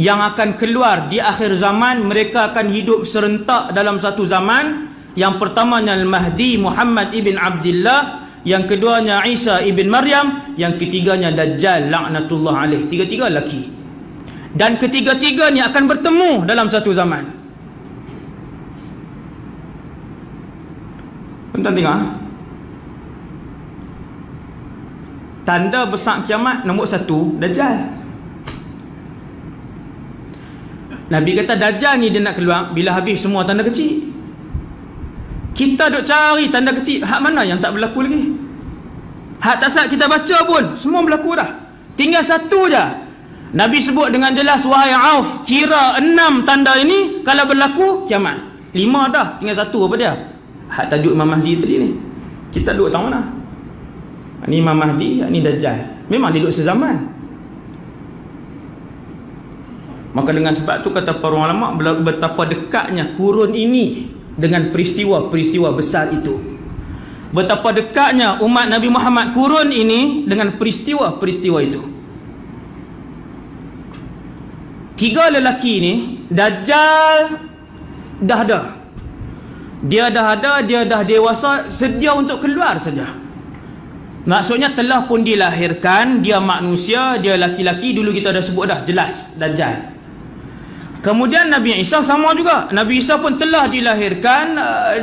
yang akan keluar di akhir zaman. Mereka akan hidup serentak dalam satu zaman. Yang pertamanya Al-Mahdi Muhammad ibn Abdullah, yang keduanya Isa ibn Maryam, yang ketiganya Dajjal laknatullah alaih. Tiga-tiga lelaki, dan ketiga-tiga ni akan bertemu dalam satu zaman. Tuan-tuan tengok, tanda besar kiamat nombor satu, Dajjal. Nabi kata Dajjal ni dia nak keluar bila habis semua tanda kecil. Kita duk cari tanda kecil, hak mana yang tak berlaku lagi? Hak tak sat kita baca pun semua berlaku dah. Tinggal satu je. Nabi sebut dengan jelas, wahai Auf, kira 6 tanda ini kalau berlaku kiamat. 5 dah, tinggal satu. Apa dia? Hak tajuk Imam Mahdi tadi ni. Kita duduk tahu mana? Ni Imam Mahdi, ni Dajjal. Memang dia duduk sezaman. Maka dengan sebab tu kata para ulama, betapa dekatnya kurun ini dengan peristiwa-peristiwa besar itu. Betapa dekatnya umat Nabi Muhammad kurun ini dengan peristiwa-peristiwa itu. 3 lelaki ni, Dajjal dah ada. Dia dah ada, dia dah dewasa, sedia untuk keluar saja. Maksudnya telah pun dilahirkan, dia manusia, dia laki-laki. Dulu kita dah sebut dah, jelas Dajjal. Kemudian Nabi Isa sama juga. Nabi Isa pun telah dilahirkan,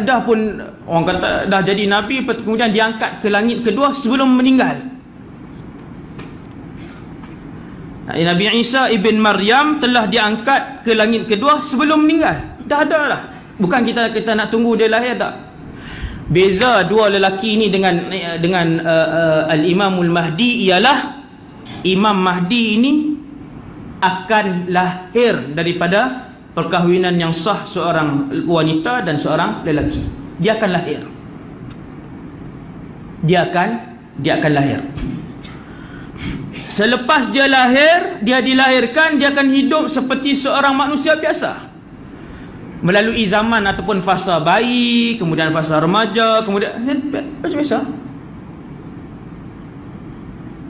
dah pun orang kata dah jadi Nabi, kemudian diangkat ke langit kedua sebelum meninggal. Nabi Isa ibn Maryam telah diangkat ke langit kedua sebelum meninggal. Dah ada lah. Bukan kita nak tunggu dia lahir, tak. Beza dua lelaki ini dengan Al-Imamul Mahdi ialah Imam Mahdi ini akan lahir daripada perkahwinan yang sah seorang wanita dan seorang lelaki. Dia akan lahir. Dia akan lahir. Selepas dia lahir, dia dilahirkan, dia akan hidup seperti seorang manusia biasa. Melalui zaman ataupun fasa bayi, kemudian fasa remaja, kemudian macam biasa.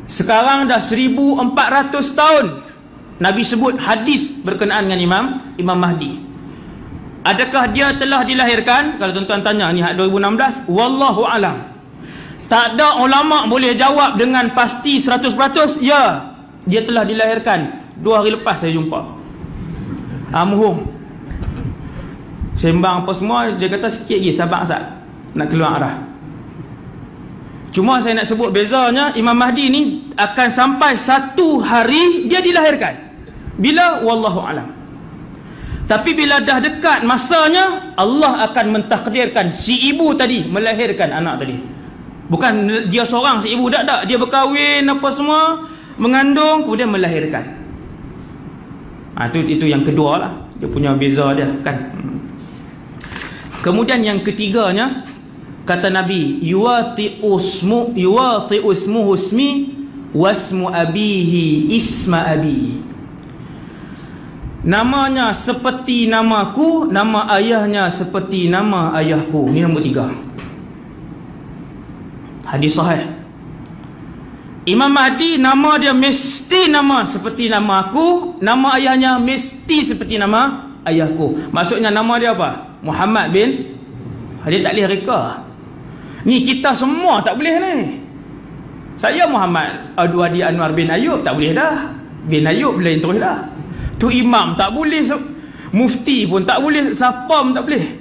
Sekarang dah 1400 tahun Nabi sebut hadis berkenaan dengan Imam Mahdi. Adakah dia telah dilahirkan? Kalau tuan-tuan tanya ni 2016, wallahu alam. Tak ada ulama boleh jawab dengan pasti 100%. Ya, dia telah dilahirkan. 2 hari lepas saya jumpa Muhum sembang apa semua. Dia kata sikit lagi, sabar Ustaz, nak keluar arah. Cuma saya nak sebut bezanya, Imam Mahdi ni akan sampai 1 hari dia dilahirkan. Bila? Wallahu alam. Tapi bila dah dekat masanya, Allah akan mentakdirkan si ibu tadi melahirkan anak tadi. Bukan dia seorang si ibu, tak. Dia berkahwin apa semua, mengandung, kemudian melahirkan. Itu yang kedua lah. Dia punya beza dia kan. Kemudian yang ketiganya, kata Nabi, yuwati usmu husmi wasmu abihi isma abi. Namanya seperti namaku, nama ayahnya seperti nama ayahku. Ini nombor 3. Hadis sahih. Imam Mahdi nama dia mesti nama seperti nama aku, nama ayahnya mesti seperti nama ayahku. Maksudnya nama dia apa? Muhammad bin. Dia tak boleh reka. Ni kita semua tak boleh ni. Saya Muhammad Adi Anwar bin Ayub, tak boleh dah. Bin Ayub lain terus dah. Tu imam tak boleh, mufti pun tak boleh, siapa pun tak boleh.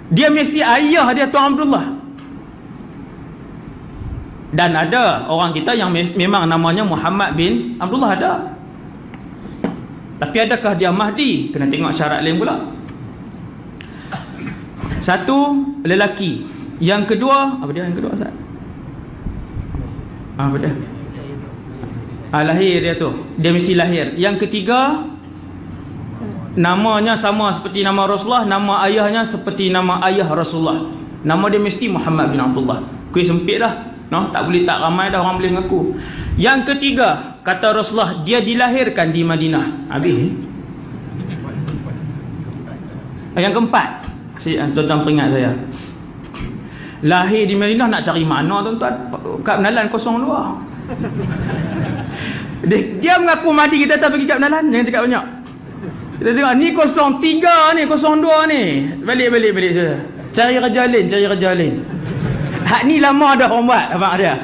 Dia mesti ayah dia Tuan Abdullah. Dan ada orang kita yang memang namanya Muhammad bin Abdullah, ada. Tapi adakah dia Mahdi? Kena tengok syarat lain pula. Satu, lelaki. Yang kedua, apa dia yang kedua Ustaz? Apa dia? Lahir dia tu. Dia mesti lahir. Yang ketiga, namanya sama seperti nama Rasulullah, nama ayahnya seperti nama ayah Rasulullah. Nama dia mesti Muhammad bin Abdullah. Kuih sempit dah. No, tak boleh, tak ramai dah orang boleh mengaku. Yang ketiga, kata Rasulullah, dia dilahirkan di Madinah. Habis. Yang keempat, tuan-tuan peringat saya. Lahir di Madinah, nak cari mana tuan-tuan? Kat Menalan 02. Dia mengaku Mahdi, kita tak pergi kat penalan. Jangan cakap banyak. Kita tengok ni 03 ni, 02 ni. Balik je. Cari kerja lain. Hak ni lama dah orang buat, abang dia.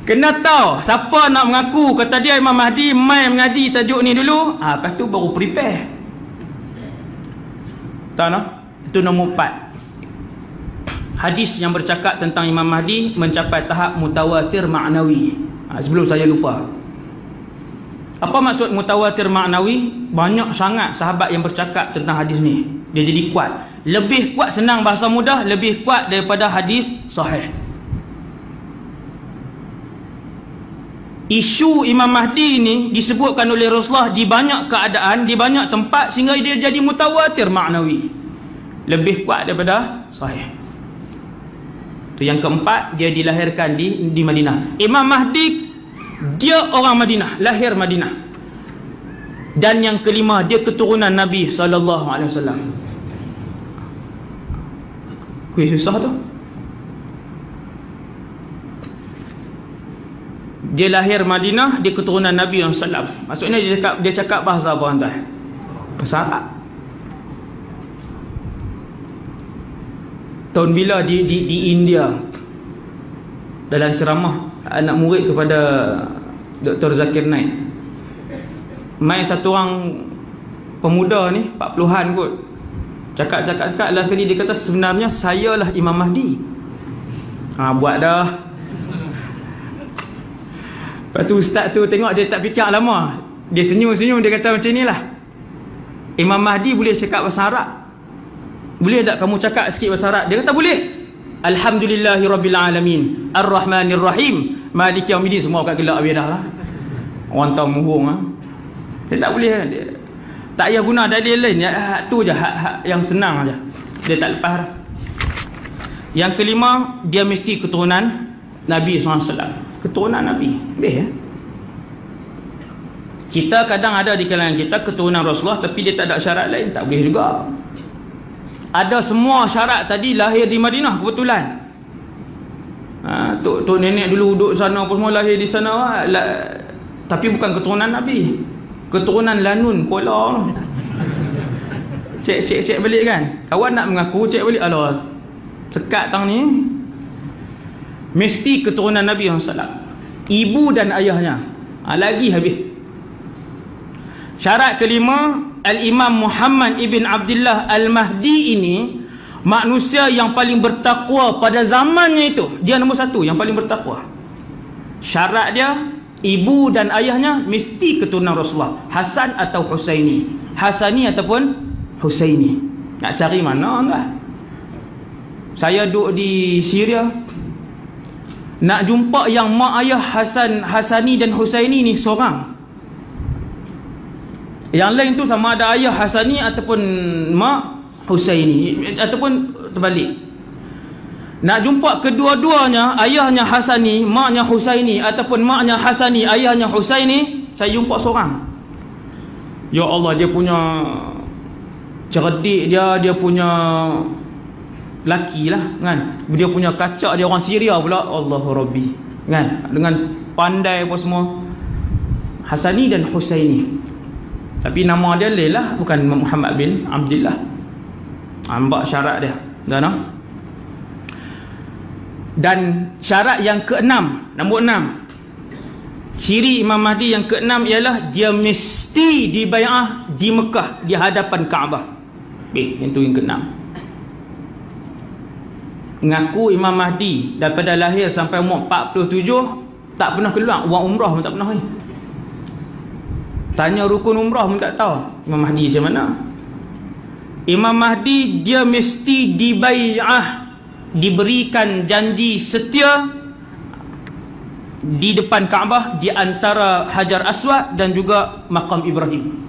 Kena tahu siapa nak mengaku kata dia Imam Mahdi, mai mengaji tajuk ni dulu. Lepas tu baru prepare. Tahu tak? Itu nombor 4. Hadis yang bercakap tentang Imam Mahdi mencapai tahap mutawatir ma'nawi. Sebelum saya lupa, apa maksud mutawatir ma'nawi? Banyak sangat sahabat yang bercakap tentang hadis ni. Dia jadi kuat. Lebih kuat, senang bahasa mudah, lebih kuat daripada hadis sahih. Isu Imam Mahdi ni disebutkan oleh Rasulullah di banyak keadaan, di banyak tempat, sehingga dia jadi mutawatir ma'nawi. Lebih kuat daripada sahih. Itu yang keempat, dia dilahirkan di Madinah. Imam Mahdi, dia orang Madinah, lahir Madinah. Dan yang kelima, dia keturunan Nabi SAW. Kuih susah tu. Dia lahir Madinah, dia keturunan Nabi SAW. Maksudnya dia cakap bahasa apa tuan? Bahasa Arab. Tahun bila di India, dalam ceramah anak murid kepada Dr. Zakir Naik, mai satu orang pemuda ni 40-an kot, cakap last kali dia kata sebenarnya sayalah Imam Mahdi. Buat dah. Lepas tu ustaz tu tengok dia tak fikir lama, dia senyum-senyum, dia kata macam inilah, Imam Mahdi boleh cakap bahasa Arab. Boleh tak kamu cakap sikit bahasa Arab? Dia kata boleh. Alhamdulillahirrabbilalamin, Ar-Rahmanirrahim, Maliki Yaumiddin. Semua kat gelak habis dah lah. Orang tahu muhung lah. Dia tak boleh. Dia tak payah guna dalil lain. Tu je hak yang senang je. Dia tak lepas dah. Yang kelima, dia mesti keturunan Nabi SAW. Keturunan Nabi. Boleh ya? Kita kadang ada di kalangan kita keturunan Rasulullah, tapi dia tak ada syarat lain. Tak boleh juga. Ada semua syarat tadi, lahir di Madinah kebetulan. Tok nenek dulu duduk sana apa semua, lahir di sana tapi bukan keturunan Nabi. Keturunan Lanun, Kuala. Cek balik kan. Kawan nak mengaku, cek balik. Alah, sekat tang ni. Mesti keturunan Nabi SAW. Ibu dan ayahnya. Lagi habis. Syarat kelima, Al-Imam Muhammad ibn Abdullah Al-Mahdi ini manusia yang paling bertakwa pada zamannya itu. Dia nombor satu yang paling bertakwa. Syarat dia, ibu dan ayahnya mesti keturunan Rasulullah. Hasan atau Husaini. Hasani ataupun Husaini. Nak cari mana enggak? Saya duduk di Syria, nak jumpa yang mak ayah Hasani dan Husaini ni seorang. Yang lain tu sama ada ayah Hasani ataupun mak Husaini, ataupun terbalik. Nak jumpa kedua-duanya, ayahnya Hasani, maknya Husaini, ataupun maknya Hasani, ayahnya Husaini, saya jumpa seorang. Ya Allah, dia punya cerdik dia punya laki lah kan. Dia punya kaca, dia orang Syria pula. Allahu Rabbi kan, dengan pandai apa semua. Hasani dan Husaini. Tapi nama dia Lailah, bukan Muhammad bin Abdullah. Nampak syarat dia. Dan syarat yang keenam, nombor 6, ciri Imam Mahdi yang keenam ialah dia mesti dibai'ah di Mekah, di hadapan Kaabah. Yang tu yang keenam. Ngaku Imam Mahdi daripada lahir sampai umur 47 tak pernah keluar. Buat umrah pun tak pernah. Tanya rukun umrah pun tak tahu Imam Mahdi macam mana. Imam Mahdi dia mesti dibai'ah, diberikan janji setia di depan Kaabah, di antara Hajar Aswad dan juga Maqam Ibrahim.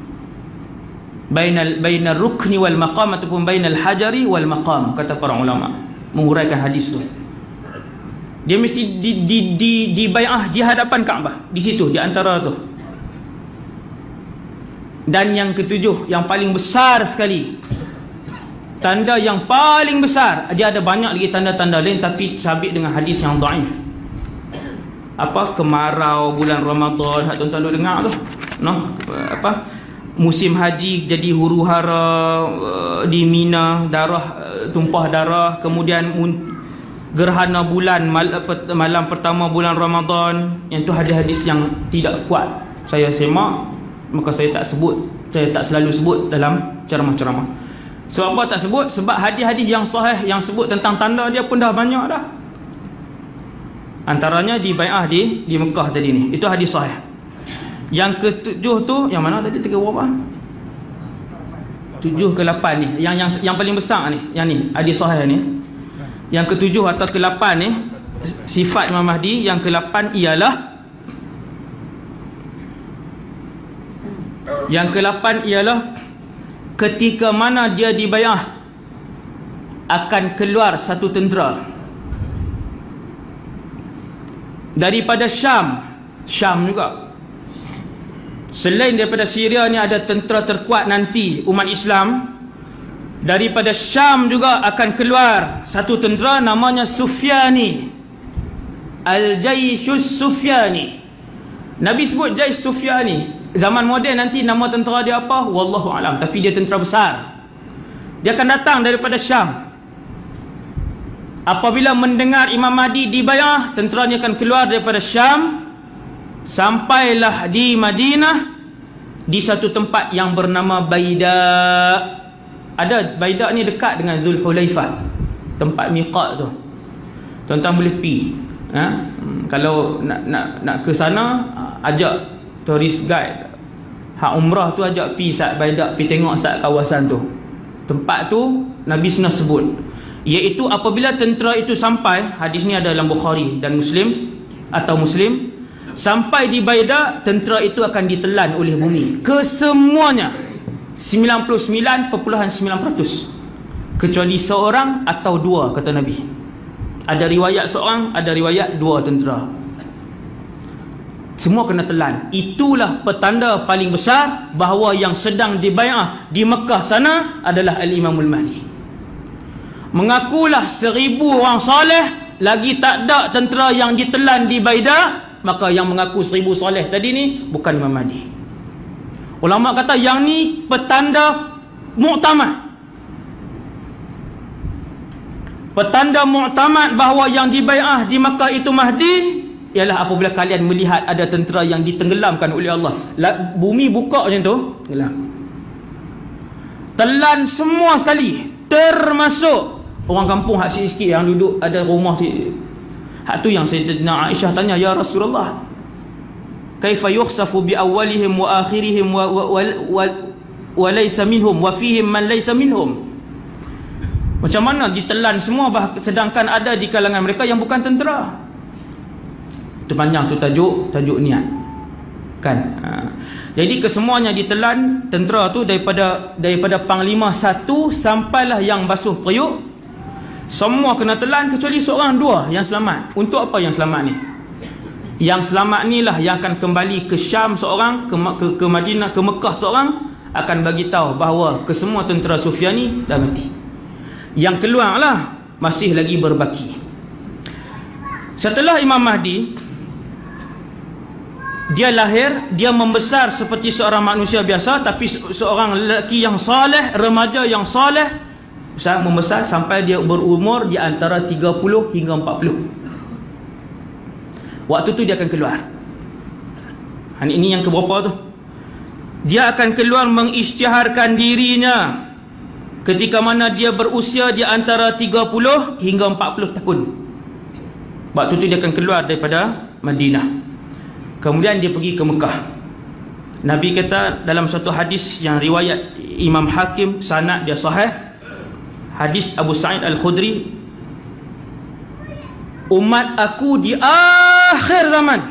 Bainal rukni wal maqam, ataupun bainal hajari wal maqam, kata para ulama menguraikan hadis tu. Dia mesti dibai'ah di hadapan Kaabah, di situ, di antara tu. Dan yang ketujuh, yang paling besar sekali, tanda yang paling besar, dia ada banyak lagi tanda-tanda lain tapi sabit dengan hadis yang dhaif. kemarau bulan Ramadan, hak tuan-tuan duk dengar tu, noh, musim haji jadi huru-hara di Mina, tumpah darah, kemudian gerhana bulan malam pertama bulan Ramadan, yang tu hadis-hadis yang tidak kuat saya semak, maka saya tak selalu sebut dalam ceramah-ceramah. Sebab apa tak sebut? Sebab hadis-hadis yang sahih yang sebut tentang tanda dia pun dah banyak dah. Antaranya di bai'ah di Mekah tadi ni, itu hadis sahih. Yang ke-7 tu yang mana tadi, tiga berapa? 7 ke 8 ni, yang paling besar ni, yang ni hadis sahih ni. Yang ke-7 atau ke-8 ni sifat Imam Mahdi. Yang ke-8 ialah ketika mana dia dibai'ah akan keluar satu tentera daripada Syam juga. Selain daripada Syria ni ada tentera terkuat nanti umat Islam, daripada Syam juga akan keluar satu tentera namanya Sufyani, Al-Jayshus Sufyani. Nabi sebut Jaysh Sufyani. Zaman moden nanti nama tentera dia apa? Wallahu alam, tapi dia tentera besar. Dia akan datang daripada Syam. Apabila mendengar Imam Mahdi dibai'ah, tentera ni akan keluar daripada Syam, sampailah di Madinah, di satu tempat yang bernama Baida. Ada Baida ni dekat dengan Zulhulaifah, tempat miqat tu. Tuan-tuan boleh pergi. Kalau nak ke sana, ajak tourist guide hak umrah tu, ajak pergi sat Baida, pergi tengok sat kawasan tu. Tempat tu Nabi sunnah sebut, iaitu apabila tentera itu sampai, hadis ni ada dalam Bukhari dan Muslim atau Muslim, sampai di Baida, tentera itu akan ditelan oleh bumi kesemuanya, 99.9%, kecuali seorang atau dua, kata Nabi. Ada riwayat seorang, ada riwayat dua tentera, semua kena telan. Itulah petanda paling besar bahawa yang sedang dibai'ah di Mekah sana adalah Al-Imamul Mahdi. Mengakulah 1000 orang soleh, lagi tak ada tentera yang ditelan di Baida, maka yang mengaku 1000 soleh tadi ni bukan Imam Mahdi. Ulama kata yang ni petanda muktamad. Petanda muktamad bahawa yang dibai'ah di Makkah itu Mahdi ialah apabila kalian melihat ada tentera yang ditenggelamkan oleh Allah. Bumi buka macam tu, telan semua sekali, termasuk orang kampung hak sikit-sikit yang duduk ada rumah sikit. Hak tu yang Sayyidina Aisyah tanya, ya Rasulullah, kaifa yukhsafu bi awwalihim wa akhirihim wa laysa minhum wa fihim man laysa minhum. Macam mana ditelan semua sedangkan ada di kalangan mereka yang bukan tentera? Itu panjang tu tajuk niat kan. Jadi kesemuanya ditelan tentera tu, daripada panglima 1 sampailah yang basuh periuk, semua kena telan kecuali seorang dua yang selamat. Untuk apa yang selamat ni? Yang selamat ni lah yang akan kembali ke Syam seorang, ke Madinah, ke Mekah seorang, akan bagi tahu bahawa kesemua tentera Sufyani dah mati. Yang keluar lah masih lagi berbaki. Setelah Imam Mahdi, dia lahir, dia membesar seperti seorang manusia biasa, tapi seorang lelaki yang saleh, remaja yang saleh, membesar sampai dia berumur di antara 30 hingga 40. Waktu tu dia akan keluar. Ini yang keberapa tu? Dia akan keluar mengisytiharkan dirinya ketika mana dia berusia di antara 30 hingga 40 tahun. Waktu tu dia akan keluar daripada Madinah. Kemudian dia pergi ke Mekah. Nabi kata dalam satu hadis yang riwayat Imam Hakim, sanad dia sahih, hadis Abu Sa'id Al-Khudri, umat aku di akhir zaman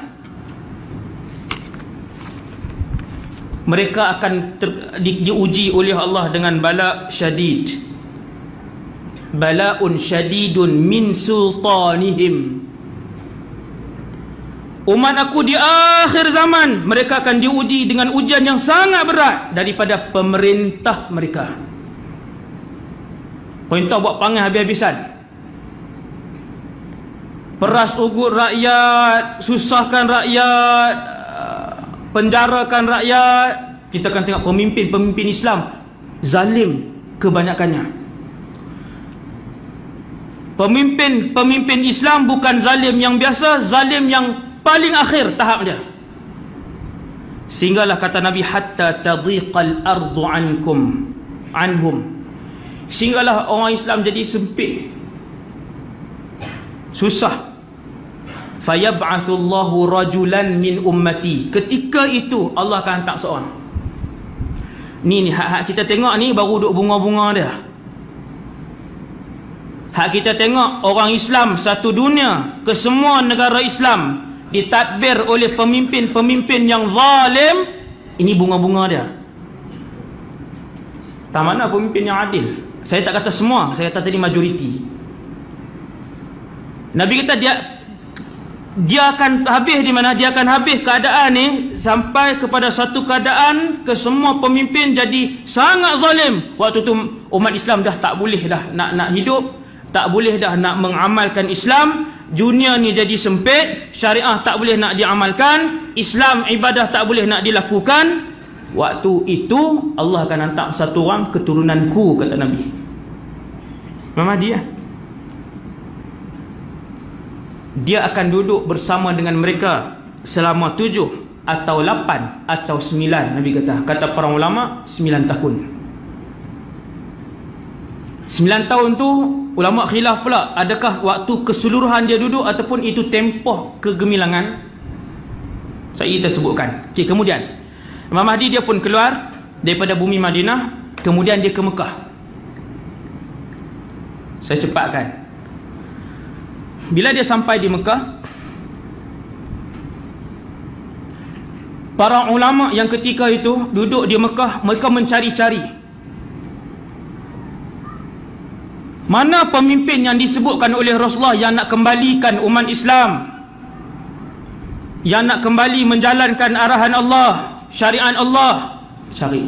mereka akan diuji oleh Allah dengan bala syadid, bala'un syadidun min sultanihim. Umat aku di akhir zaman mereka akan diuji dengan ujian yang sangat berat daripada pemerintah mereka. Pemerintah buat panggil habis-habisan. peras ugut rakyat, susahkan rakyat, penjarakan rakyat. Kita akan tengok pemimpin-pemimpin Islam zalim kebanyakannya. Pemimpin Islam bukan zalim yang biasa, zalim yang paling akhir tahap dia. Sehinggalah kata Nabi, hatta tadhiqal ardu anhum. Sehinggalah orang Islam jadi sempit, susah. Fayab'athullahu rajulan min ummati. Ketika itu Allah akan hantar seorang. Ni hak kita tengok ni baru duk bunga-bunga dia. Hak kita tengok orang Islam satu dunia, ke semua negara Islam ditadbir oleh pemimpin-pemimpin yang zalim. Ini bunga-bunga dia. Tak mana pemimpin yang adil. Saya tak kata semua, saya kata tadi majoriti. Nabi kata dia akan habis di mana? Dia akan habis keadaan ni sampai kepada satu keadaan ke semua pemimpin jadi sangat zalim. Waktu tu umat Islam dah tak boleh dah nak hidup, tak boleh dah nak mengamalkan Islam. Dunia ni jadi sempit, syariah tak boleh nak diamalkan, Islam ibadah tak boleh nak dilakukan. Waktu itu Allah akan hantar satu orang keturunanku, kata Nabi. Memang dia akan duduk bersama dengan mereka selama 7 atau 8 atau 9. Nabi kata para ulama 9 tahun. 9 tahun tu ulama khilaf pula, adakah waktu keseluruhan dia duduk ataupun itu tempoh kegemilangan. Saya kita sebutkan. Okey, kemudian Imam Mahdi dia pun keluar daripada bumi Madinah, kemudian dia ke Mekah. Saya cepatkan. Bila dia sampai di Mekah, para ulama yang ketika itu duduk di Mekah, mereka mencari-cari mana pemimpin yang disebutkan oleh Rasulullah yang nak kembalikan umat Islam, yang nak kembali menjalankan arahan Allah, syariat Allah. Cari.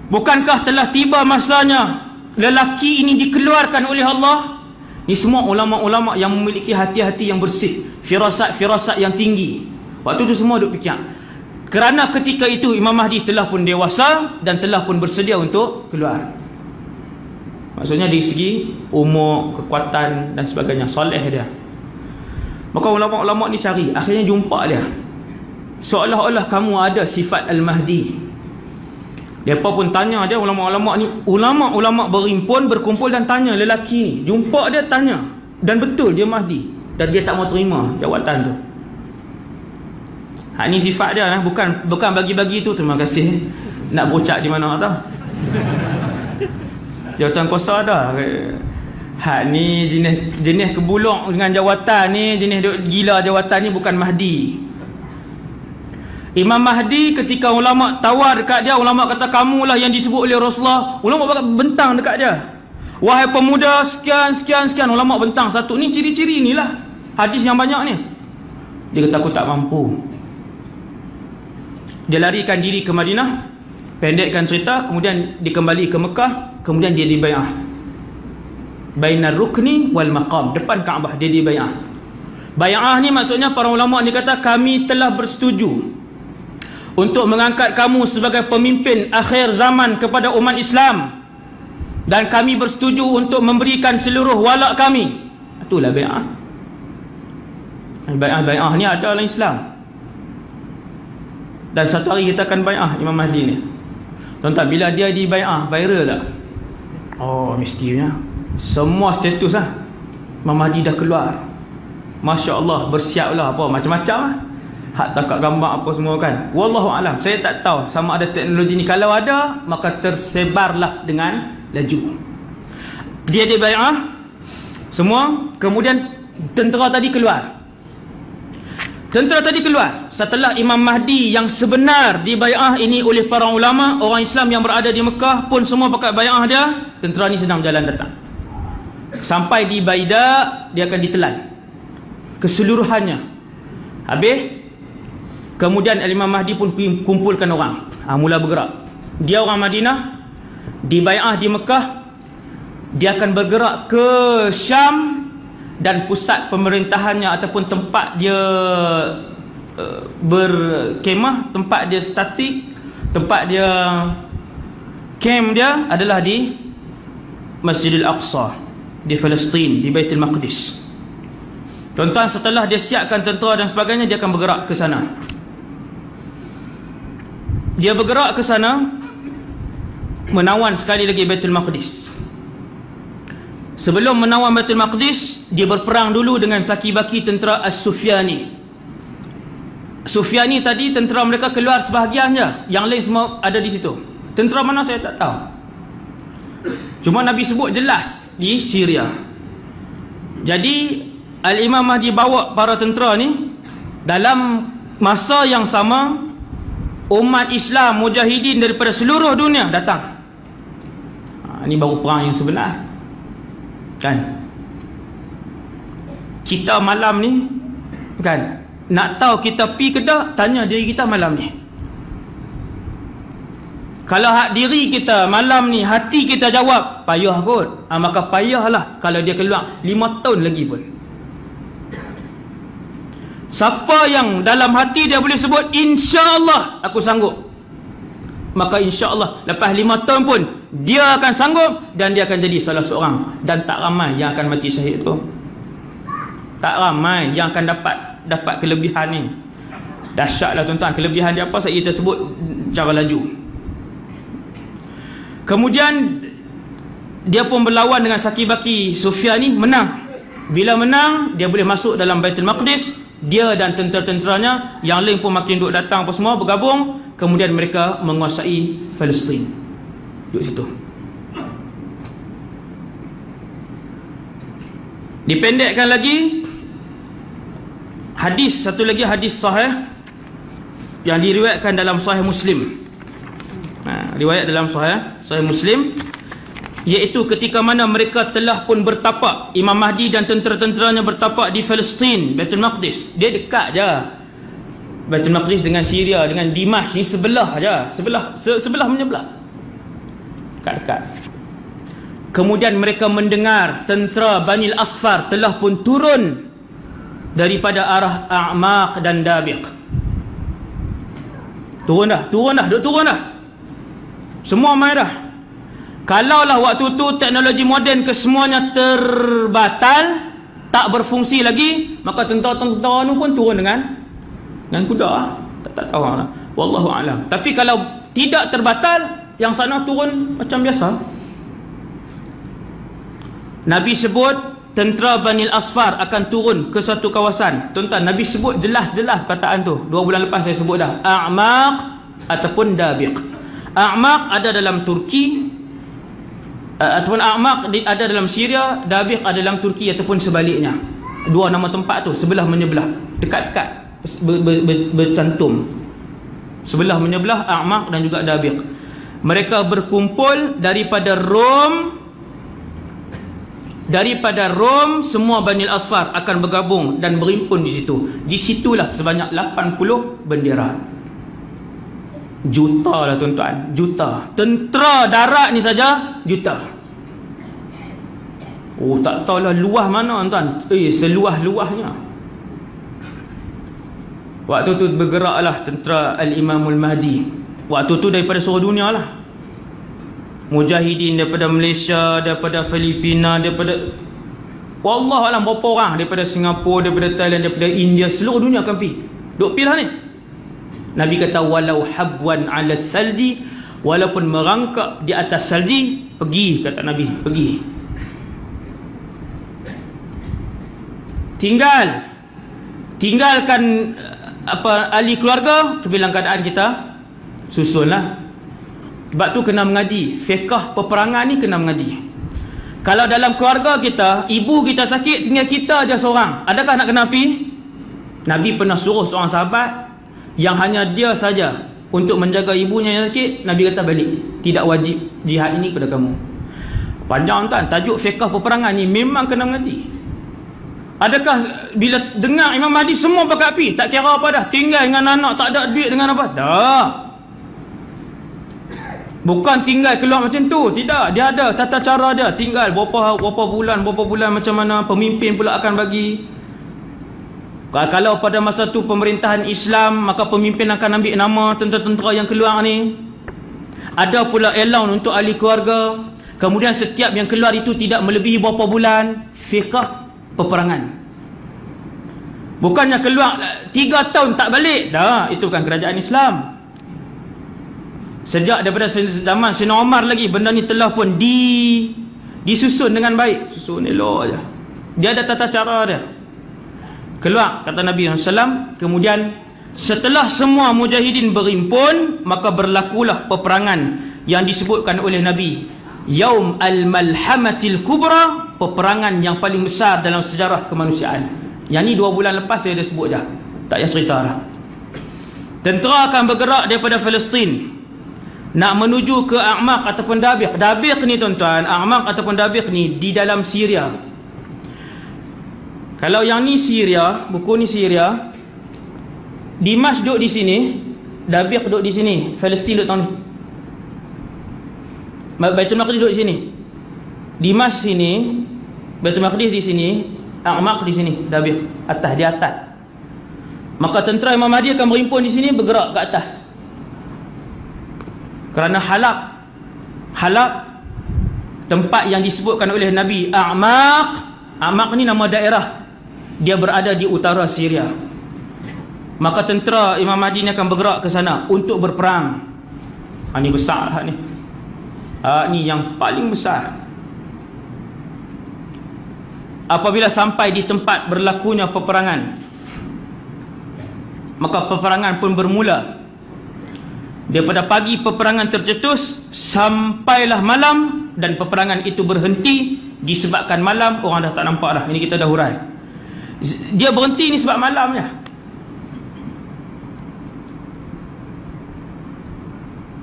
Bukankah telah tiba masanya lelaki ini dikeluarkan oleh Allah? Ini semua ulama-ulama yang memiliki hati-hati yang bersih, firasat-firasat yang tinggi. Waktu itu semua duk fikir. Kerana ketika itu Imam Mahdi telah pun dewasa dan telah pun bersedia untuk keluar. Maksudnya dari segi umur, kekuatan dan sebagainya, soleh dia. Maka ulama-ulama ni cari, akhirnya jumpa dia. Seolah-olah kamu ada sifat Al-Mahdi. Mereka pun tanya dia, ulama-ulama ni, ulama-ulama berimpun, berkumpul dan tanya lelaki ni. Jumpa dia, tanya. Dan betul dia Mahdi. Dan dia tak mau terima jawatan tu. Hak ni sifat dia lah. Bukan bagi-bagi tu. Terima kasih. Nak bocak di mana tau. Jawatan kuasa dah. Hak ni jenis kebulok dengan jawatan ni, jenis gila jawatan ni bukan Mahdi. Imam Mahdi ketika ulama tawar dekat dia, ulama kata kamulah yang disebut oleh Rasulullah. Ulama bentang dekat dia. Wahai pemuda sekian. Ulama bentang satu. Ni ciri-ciri inilah hadis yang banyak ni. Dia kata aku tak mampu. Dia larikan diri ke Madinah, pendekkan cerita, kemudian dia kembali ke Mekah, kemudian dia dibai'ah. Bainar rukni wal maqam, depan Kaabah dia dibai'ah. Bai'ah ni maksudnya para ulama ni kata kami telah bersetuju untuk mengangkat kamu sebagai pemimpin akhir zaman kepada umat Islam, dan kami bersetuju untuk memberikan seluruh walak kami. Itulah bai'ah. Bai'ah ni ada dalam Islam. Dan satu hari kita akan bai'ah Imam Mahdi ni. Tuan-tuan, bila dia di bai'ah, viral tak? Oh, mestinya semua status lah. Imam Mahdi dah keluar. Masya Allah, bersiaplah apa macam-macam lah. Hak takak gambar apa semua kan. Wallahu alam, saya tak tahu sama ada teknologi ni. Kalau ada, maka tersebarlah dengan laju. Dia dibai'ah semua, kemudian tentera tadi keluar. Tentera tadi keluar setelah Imam Mahdi yang sebenar dibai'ah ini oleh para ulama, orang Islam yang berada di Mekah pun semua pakai bai'ah dia. Tentera ni sedang berjalan datang. Sampai di Baida, dia akan ditelan keseluruhannya. Habis, kemudian Imam Mahdi pun kumpulkan orang. Mula bergerak. Dia orang Madinah, dibai'ah di Mekah. Dia akan bergerak ke Syam, dan pusat pemerintahannya ataupun tempat dia berkemah, tempat dia statik, tempat dia camp dia adalah di Masjidil Aqsa di Palestin, di Baitul Maqdis. Tuan-tuan, setelah dia siapkan tentera dan sebagainya, dia akan bergerak ke sana. Dia bergerak ke sana, menawan sekali lagi Baitul Maqdis. Sebelum menawan Baitul Maqdis, dia berperang dulu dengan saki-baki tentera As-Sufyani. Sufyani tadi tentera mereka keluar sebahagian je, yang lain semua ada di situ. Tentera mana saya tak tahu, cuma Nabi sebut jelas di Syria. Jadi Al-Imam Mahdi bawa para tentera ni. Dalam masa yang sama, umat Islam mujahidin daripada seluruh dunia datang. Ini baru perang yang sebenar, kan? Kita malam ni, kan, nak tahu kita pi ke dak, tanya diri kita malam ni. Kalau hak diri kita malam ni, hati kita jawab payah kot, maka payahlah kalau dia keluar 5 tahun lagi pun. Siapa yang dalam hati dia boleh sebut insya-Allah aku sanggup, maka insya-Allah lepas 5 tahun pun dia akan sanggup dan dia akan jadi salah seorang. Dan tak ramai yang akan mati syahid tu. Tak ramai yang akan dapat kelebihan ni. Dahsyatlah tuan-tuan. Kelebihan dia apa? Saya kita sebut cara laju. Kemudian dia pun berlawan dengan saki-baki Sufyani, menang. Bila menang, dia boleh masuk dalam Baitul Maqdis. Dia dan tentera-tenteranya, yang lain pun makin duk datang apa semua, bergabung. Kemudian mereka menguasai Palestin. Duduk situ. Dipendekkan lagi, hadis, satu lagi hadis sahih yang diriwayatkan dalam Sahih Muslim. Riwayat dalam Sahih Muslim, iaitu ketika mana mereka telah pun bertapak, Imam Mahdi dan tentera-tenteranya bertapak di Palestin, Baitul Maqdis. Dia dekat je Baitul Maqdis dengan Syria, dengan Dimash ni sebelah je, sebelah menyebelah, dekat-dekat. Kemudian mereka mendengar tentera Bani Al-Asfar telah pun turun daripada arah A'maq dan Dabiq. Turun dah. Semua mai dah. Kalaulah waktu tu teknologi moden kesemuanya terbatal, tak berfungsi lagi, maka tentera-tentera tu pun turun dengan kuda. Tak tahu lah. Wallahu a'lam. Tapi kalau tidak terbatal, yang sana turun macam biasa. Nabi sebut tentera Bani Al-Asfar akan turun ke satu kawasan. Tuan-tuan, Nabi sebut jelas-jelas perkataan tu. 2 bulan lepas saya sebut dah. A'maq ataupun Dabiq. A'maq ada dalam Turki, ataupun A'maq ada dalam Syria, Dabiq ada dalam Turki ataupun sebaliknya. Dua nama tempat tu sebelah menyebelah, dekat-dekat, bercantum. Sebelah menyebelah A'maq dan juga Dabiq. Mereka berkumpul daripada Rom, semua Bani Al-Asfar akan bergabung dan berhimpun di situ. Di situlah sebanyak 80 bendera. Juta lah tuan-tuan, juta. Tentera darat ni saja juta. Oh, tak tahulah luah mana tuan. Seluah-luahnya. Waktu tu bergeraklah tentera Al-Imamul Mahdi. Waktu tu daripada seluruh dunia lah. Mujahidin daripada Malaysia, daripada Filipina, daripada wallahualam berapa orang, daripada Singapura, daripada Thailand, daripada India, seluruh dunia akan pergi. Duk pilih ni. Nabi kata walau habwan 'ala salji, walaupun merangkak di atas salji, pergi, kata Nabi, pergi. Tinggalkan ahli keluarga, terbilang keadaan kita susunlah. Sebab tu kena mengaji. Fiqh peperangan ni kena mengaji. Kalau dalam keluarga kita, ibu kita sakit, tinggal kita aja seorang, adakah nak kena pergi? Nabi pernah suruh seorang sahabat yang hanya dia saja untuk menjaga ibunya yang sakit. Nabi kata balik, tidak wajib jihad ini kepada kamu. Panjang tuan, tajuk fiqh peperangan ni memang kena mengaji. Adakah bila dengar Imam Mahdi semua pakat pergi, tak kira apa dah, tinggal dengan anak, tak ada duit dengan apa? Tak. Bukan tinggal keluar macam tu, tidak. Dia ada tata cara dia. Tinggal berapa bulan macam mana, pemimpin pula akan bagi. Kalau pada masa tu pemerintahan Islam, maka pemimpin akan ambil nama tentera-tentera yang keluar ni. Ada pula allowance untuk ahli keluarga. Kemudian setiap yang keluar itu tidak melebihi berapa bulan. Fiqh peperangan. Bukannya keluar 3 tahun tak balik. Dah, itu bukan kerajaan Islam. Sejak daripada zaman Sayyidina Umar lagi, benda ni telah pun disusun dengan baik. Susun elok je. Dia ada tata cara dia. Keluar, kata Nabi SAW. Kemudian setelah semua mujahidin berimpun, maka berlakulah peperangan yang disebutkan oleh Nabi, Yaum al-Malhamatil Kubra, peperangan yang paling besar dalam sejarah kemanusiaan. Yang ni 2 bulan lepas saya dah sebut dah, tak payah cerita dah. Tentera akan bergerak daripada Palestin nak menuju ke A'maq ataupun Dabiq. Dabiq ni tuan-tuan, A'maq ataupun Dabiq ni di dalam Syria. Kalau yang ni Syria, buku ni Syria, Dimash duduk di sini, Dabiq duduk di sini, Palestin duduk tang ni. Baitul Maqdis duduk di sini. Dimash sini, Baitul Maqdis di sini, A'maq di sini, Dabiq atas, di atas. Maka tentera Imam Mahdi akan berimpun di sini, bergerak ke atas. Kerana Halab tempat yang disebutkan oleh Nabi, A'maq ni nama daerah, dia berada di utara Syria. Maka tentera Imam Mahdi ni akan bergerak ke sana untuk berperang. Ini besar lah ni. Ni yang paling besar. Apabila sampai di tempat berlakunya peperangan, maka peperangan pun bermula. Daripada pagi peperangan tercetus sampailah malam, dan peperangan itu berhenti disebabkan malam. Orang dah tak nampak dah. Ini kita dah hurai. Dia berhenti ni sebab malamnya.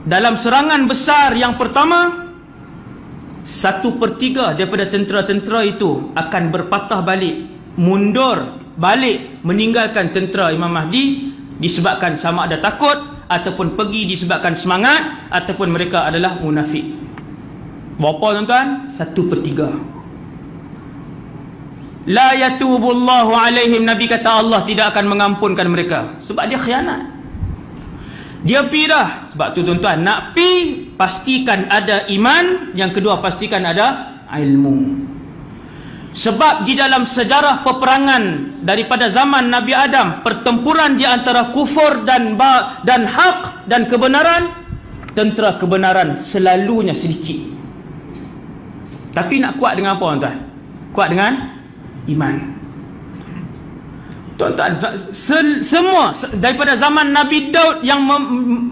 Dalam serangan besar yang pertama, 1/3 daripada tentera-tentera itu akan berpatah balik, mundur balik, meninggalkan tentera Imam Mahdi, disebabkan sama ada takut, ataupun pergi disebabkan semangat, ataupun mereka adalah munafik. Berapa tuan-tuan? 1/3. La yatubullahu alaihim. Nabi kata Allah tidak akan mengampunkan mereka, sebab dia khianat. Dia pi dah. Sebab tu tuan-tuan, nak pi pastikan ada iman, yang kedua pastikan ada ilmu. Sebab di dalam sejarah peperangan daripada zaman Nabi Adam, pertempuran di antara kufur dan hak dan kebenaran, tentera kebenaran selalunya sedikit. Tapi nak kuat dengan apa tuan-tuan? Kuat dengan iman. Tuan-tuan, semua daripada zaman Nabi Daud yang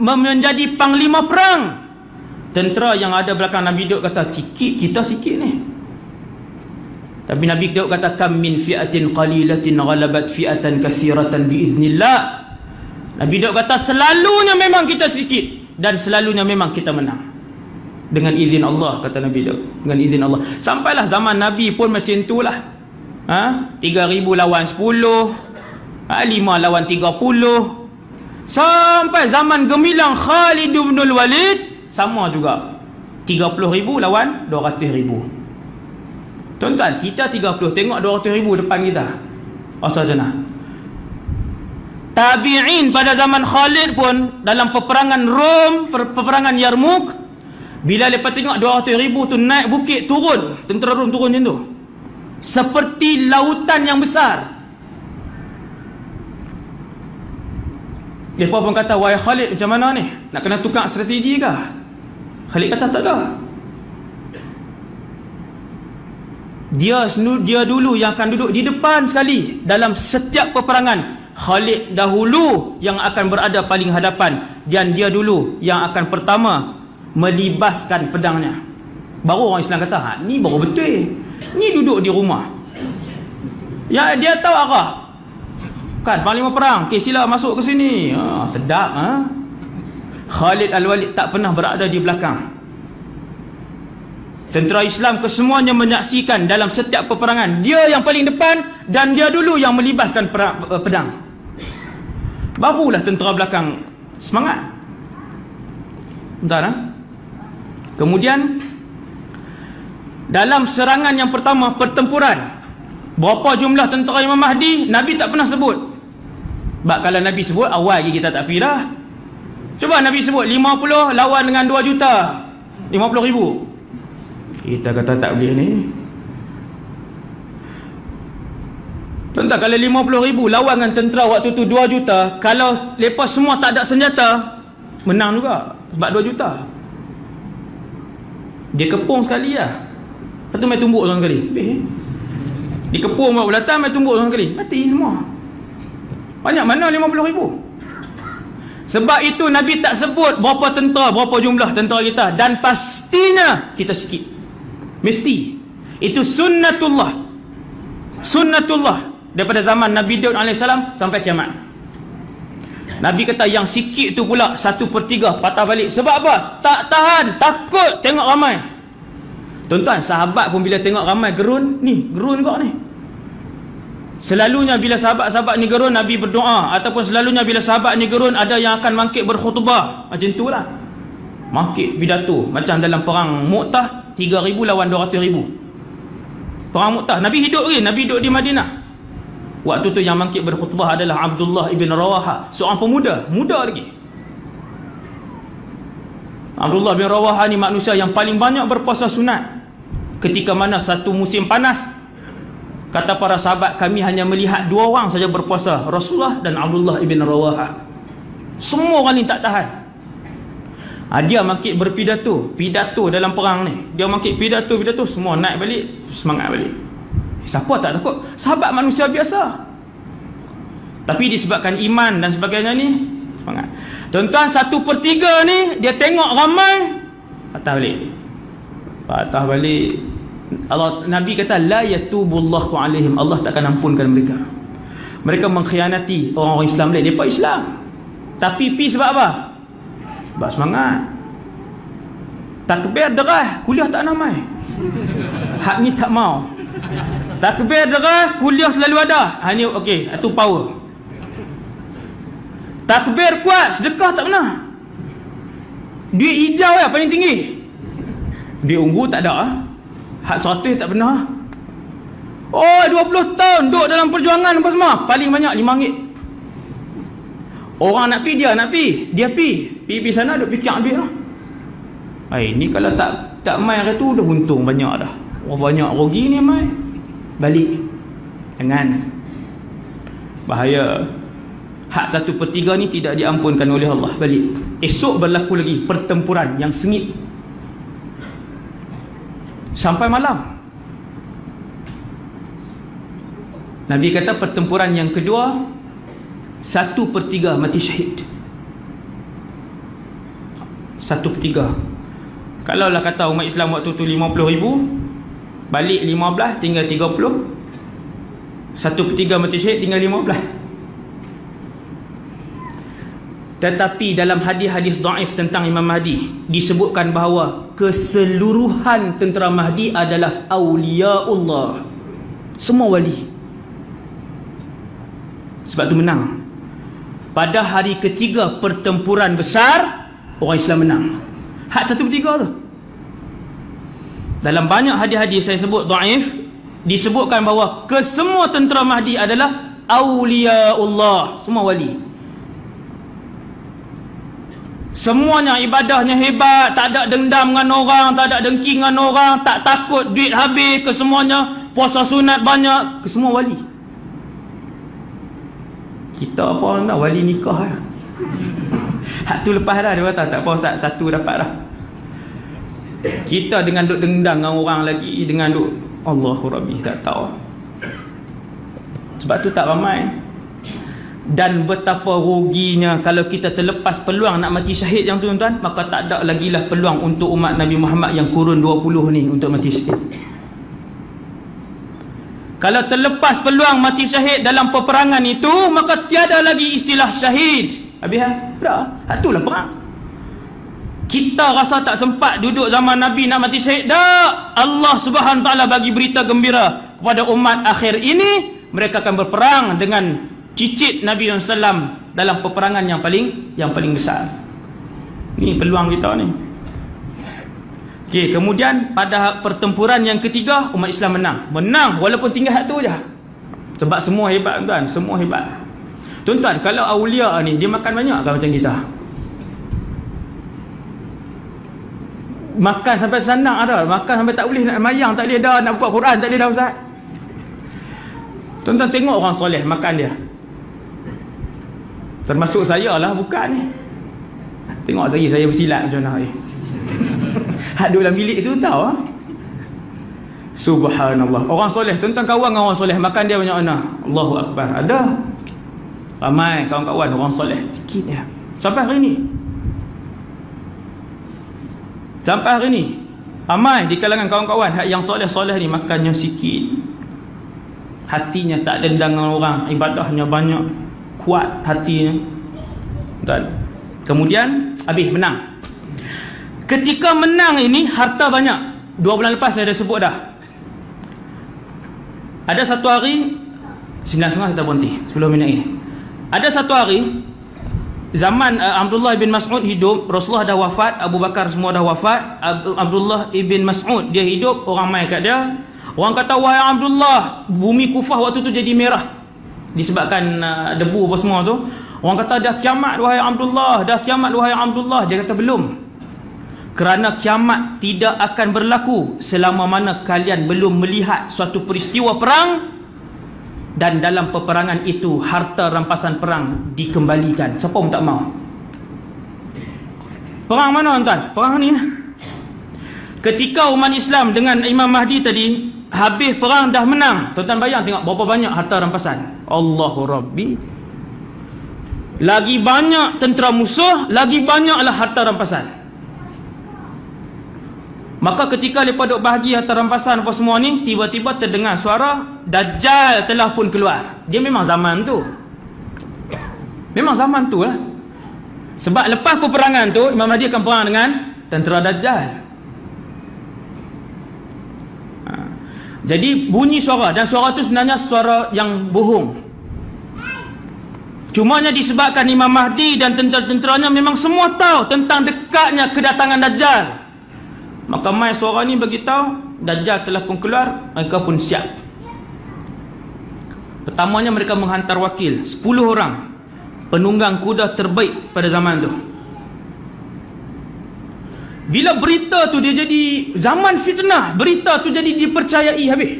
menjadi panglima perang, tentera yang ada belakang Nabi Daud kata, kita sikit ni. Tapi Nabi Daud kata, kam min fi'atin qalilatin ghalabat fi'atan kathiratan biiznillah. Nabi Daud kata, selalunya memang kita sikit, dan selalunya memang kita menang dengan izin Allah, kata Nabi Daud, dengan izin Allah. Sampailah zaman Nabi pun macam itulah. 3,000 lawan 10, 5 lawan 30, sampai zaman gemilang Khalid bin Walid, sama juga, 30,000 lawan 200,000. Tuan-tuan, kita 30, tengok 200,000 depan kita, asal jana. Tabi'in pada zaman Khalid pun, dalam peperangan Rom, peperangan Yarmuk, bila lepas tengok 200,000 tu naik bukit, turun, tentera Rom turun macam tu, seperti lautan yang besar. Mereka pun kata, wahai Khalid, macam mana ni? Nak kena tukar strategi ke? Khalid kata, tak ada. Dia dulu yang akan duduk di depan sekali dalam setiap peperangan. Khalid dahulu yang akan berada paling hadapan, dan dia dulu yang akan pertama melibaskan pedangnya. Baru orang Islam kata, ni baru betul, ni duduk di rumah, ya dia tahu arah. Kan panglima perang, sila masuk ke sini. Sedap. Khalid Al-Walid tak pernah berada di belakang. Tentera Islam kesemuanya menyaksikan dalam setiap peperangan, dia yang paling depan, dan dia dulu yang melibaskan pedang. Barulah tentera belakang semangat. Bentar. Kemudian dalam serangan yang pertama, pertempuran, berapa jumlah tentera Imam Mahdi, Nabi tak pernah sebut. Sebab kalau Nabi sebut, awal lagi kita tak pergi dah. Cuba Nabi sebut 50 lawan dengan 2 juta, 50,000. Kita kata tak boleh ni. Tuan-tuan, kalau 50,000 lawan dengan tentera waktu tu 2 juta, kalau lepas semua tak ada senjata, menang juga. Sebab 2 juta. Dia kepung sekali lah. Lepas tu main tumbuk seorang kali. Dia kepung buat belatan, main tumbuk seorang kali. Mati semua. Banyak mana 50,000? Sebab itu Nabi tak sebut berapa tentera, berapa jumlah tentera kita. Dan pastinya kita sikit. Mesti. Itu sunnatullah. Sunnatullah. Daripada zaman Nabi Daud AS sampai kiamat. Nabi kata yang sikit tu pula 1/3 patah balik. Sebab apa? Tak tahan, takut tengok ramai. Tuan-tuan, sahabat pun bila tengok ramai gerun, ni gerun kau ni. Selalunya bila sahabat-sahabat ni gerun, Nabi berdoa. Ataupun selalunya bila sahabat ni gerun, ada yang akan mangkit berkhutbah. Macam tu lah, mangkit pidato. Macam dalam perang Mu'tah, 3,000 lawan 200,000. Perang Mu'tah, Nabi hidup lagi. Nabi hidup di Madinah. Waktu tu yang mangkit berkhutbah adalah Abdullah ibn Rawaha, seorang pemuda, muda lagi. Abdullah bin Rawaha ni manusia yang paling banyak berpuasa sunat. Ketika mana satu musim panas, kata para sahabat, kami hanya melihat 2 orang saja berpuasa, Rasulullah dan Abdullah ibn Rawaha. Semua orang ni tak tahan. Dia mangkit berpidato, pidato dalam perang ni. Dia mangkit pidato, semua naik balik, semangat balik. Siapa tak takut? Sahabat manusia biasa. Tapi disebabkan iman dan sebagainya ni, semangat. Tuan-tuan, 1/3 ni dia tengok ramai, patah balik. Patah balik. Allah, Nabi kata la yatubullahu alaihim, Allah takkan ampunkan mereka. Mereka mengkhianati orang-orang Islam lain. Depa Islam, tapi pi sebab apa? Sebab semangat. Takbir derah, kuliah tak namai. Hak ni tak mau. Takbir derah, kuliah selalu ada. Ni okey, itu power. Takbir kuat, sedekah tak pernah. Duit hijau ya paling tinggi. Duit ungu tak ada. Hak 100 tak pernah. Oh, 20 tahun duduk dalam perjuangan apa semua, paling banyak RM5. Orang nak pi, dia nak pi, dia pi sana duk fikir duit lah. Ni kalau tak mai hari tu dah untung banyak dah. Banyak rugi ni mai. Balik. Jangan. Bahaya. Hak 1/3 ni tidak diampunkan oleh Allah. Balik. Esok berlaku lagi pertempuran yang sengit sampai malam. Nabi kata pertempuran yang kedua 1/3 mati syahid. 1/3. Kalaulah kata umat Islam waktu tu 50,000, balik 15 tinggal 30, 1/3 mati syahid tinggal 15. Tetapi dalam hadis-hadis dhaif tentang Imam Mahdi disebutkan bahawa keseluruhan tentera Mahdi adalah awliyaullah. Semua wali. Sebab tu menang. Pada hari ketiga pertempuran besar, orang Islam menang. Hak 1/3 tu. Dalam banyak hadis-hadis saya sebut dhaif, disebutkan bahawa kesemua tentera Mahdi adalah awliyaullah. Semua wali. Semuanya ibadahnya hebat, tak ada dendam dengan orang, tak ada dengki dengan orang, tak takut duit habis, kesemuanya puasa sunat banyak, kesemua wali. Kita apa nak wali nikah lah. Hak tu lepas dah, dia kata tak apa Ustaz, satu dapat dah. Kita dengan duk dendam dengan orang lagi, dengan duk Allahu Rabbi, tak tahu. Sebab tu tak ramai. Dan betapa ruginya kalau kita terlepas peluang nak mati syahid yang tu tuan-tuan, maka tak ada lagi lah peluang untuk umat Nabi Muhammad yang kurun 20 ni untuk mati syahid. Kalau terlepas peluang mati syahid dalam peperangan itu, maka tiada lagi istilah syahid. Habis dah, itulah perang. Kita rasa tak sempat duduk zaman Nabi nak mati syahid. Dah, Allah Subhanahu Taala bagi berita gembira kepada umat akhir ini, mereka akan berperang dengan cicit Nabi SAW dalam peperangan yang paling besar. Ni peluang kita ni. Okey, kemudian pada pertempuran yang ketiga umat Islam menang walaupun tinggal satu je. Sebab semua hebat tuan, semua hebat. Tuan-tuan, kalau aulia ni dia makan banyak kan macam kita? Makan sampai sandang ada, makan sampai tak boleh nak mayang, tak boleh dah, nak buka Quran tak boleh dah ustaz. Tuan-tuan tengok orang soleh makan dia. Termasuk saya lah, bukan ni. Tengok saya bersilat macam mana ni. Ada dalam bilik tu tahu ah. Subhanallah. Orang soleh, tuan-tuan kawan dengan orang soleh, makan dia banyak mana? Allahu akbar. Ada. Ramai kawan-kawan orang soleh, sikit ya. Sampai hari ni. Sampai hari ni ramai di kalangan kawan-kawan yang soleh-soleh ni makannya sikit. Hatinya tak dendang dengan orang, ibadahnya banyak, kuat hatinya. Dan kemudian habis menang. Ketika menang ini harta banyak. 2 bulan lepas saya dah sebut dah. Ada satu hari 9.30 kita berhenti 10 minit ni. Ada satu hari zaman Abdullah bin Mas'ud hidup, Rasulullah dah wafat, Abu Bakar semua dah wafat. Abdullah bin Mas'ud dia hidup, orang mai kat dia. Orang kata, wahai Abdullah, bumi Kufah waktu tu jadi merah disebabkan debu apa semua tu. Orang kata dah kiamat wahai Abdullah, dah kiamat wahai Abdullah. Dia kata belum. Kerana kiamat tidak akan berlaku selama mana kalian belum melihat suatu peristiwa perang dan dalam peperangan itu harta rampasan perang dikembalikan. Siapa pun tak mau. Perang mana tuan? Perang ni. Ketika umat Islam dengan Imam Mahdi tadi habis perang dah menang, tuan-tuan bayang tengok berapa banyak harta rampasan. Allahu Rabbi. Lagi banyak tentera musuh, lagi banyaklah harta rampasan. Maka ketika mereka duk bahagi harta rampasan apa semua ni, tiba-tiba terdengar suara Dajjal telah pun keluar. Dia memang zaman tu. Memang zaman tu lah. Sebab lepas peperangan tu Imam Mahdi akan perang dengan tentera Dajjal. Jadi bunyi suara, dan suara tu sebenarnya suara yang bohong. Cumanya disebabkan Imam Mahdi dan tentera-tenteranya memang semua tahu tentang dekatnya kedatangan Dajjal. Maka mai suara ni beritahu Dajjal telah pun keluar, mereka pun siap. Pertamanya mereka menghantar wakil 10 orang penunggang kuda terbaik pada zaman tu. Bila berita tu dia jadi zaman fitnah, berita tu jadi dipercayai habis.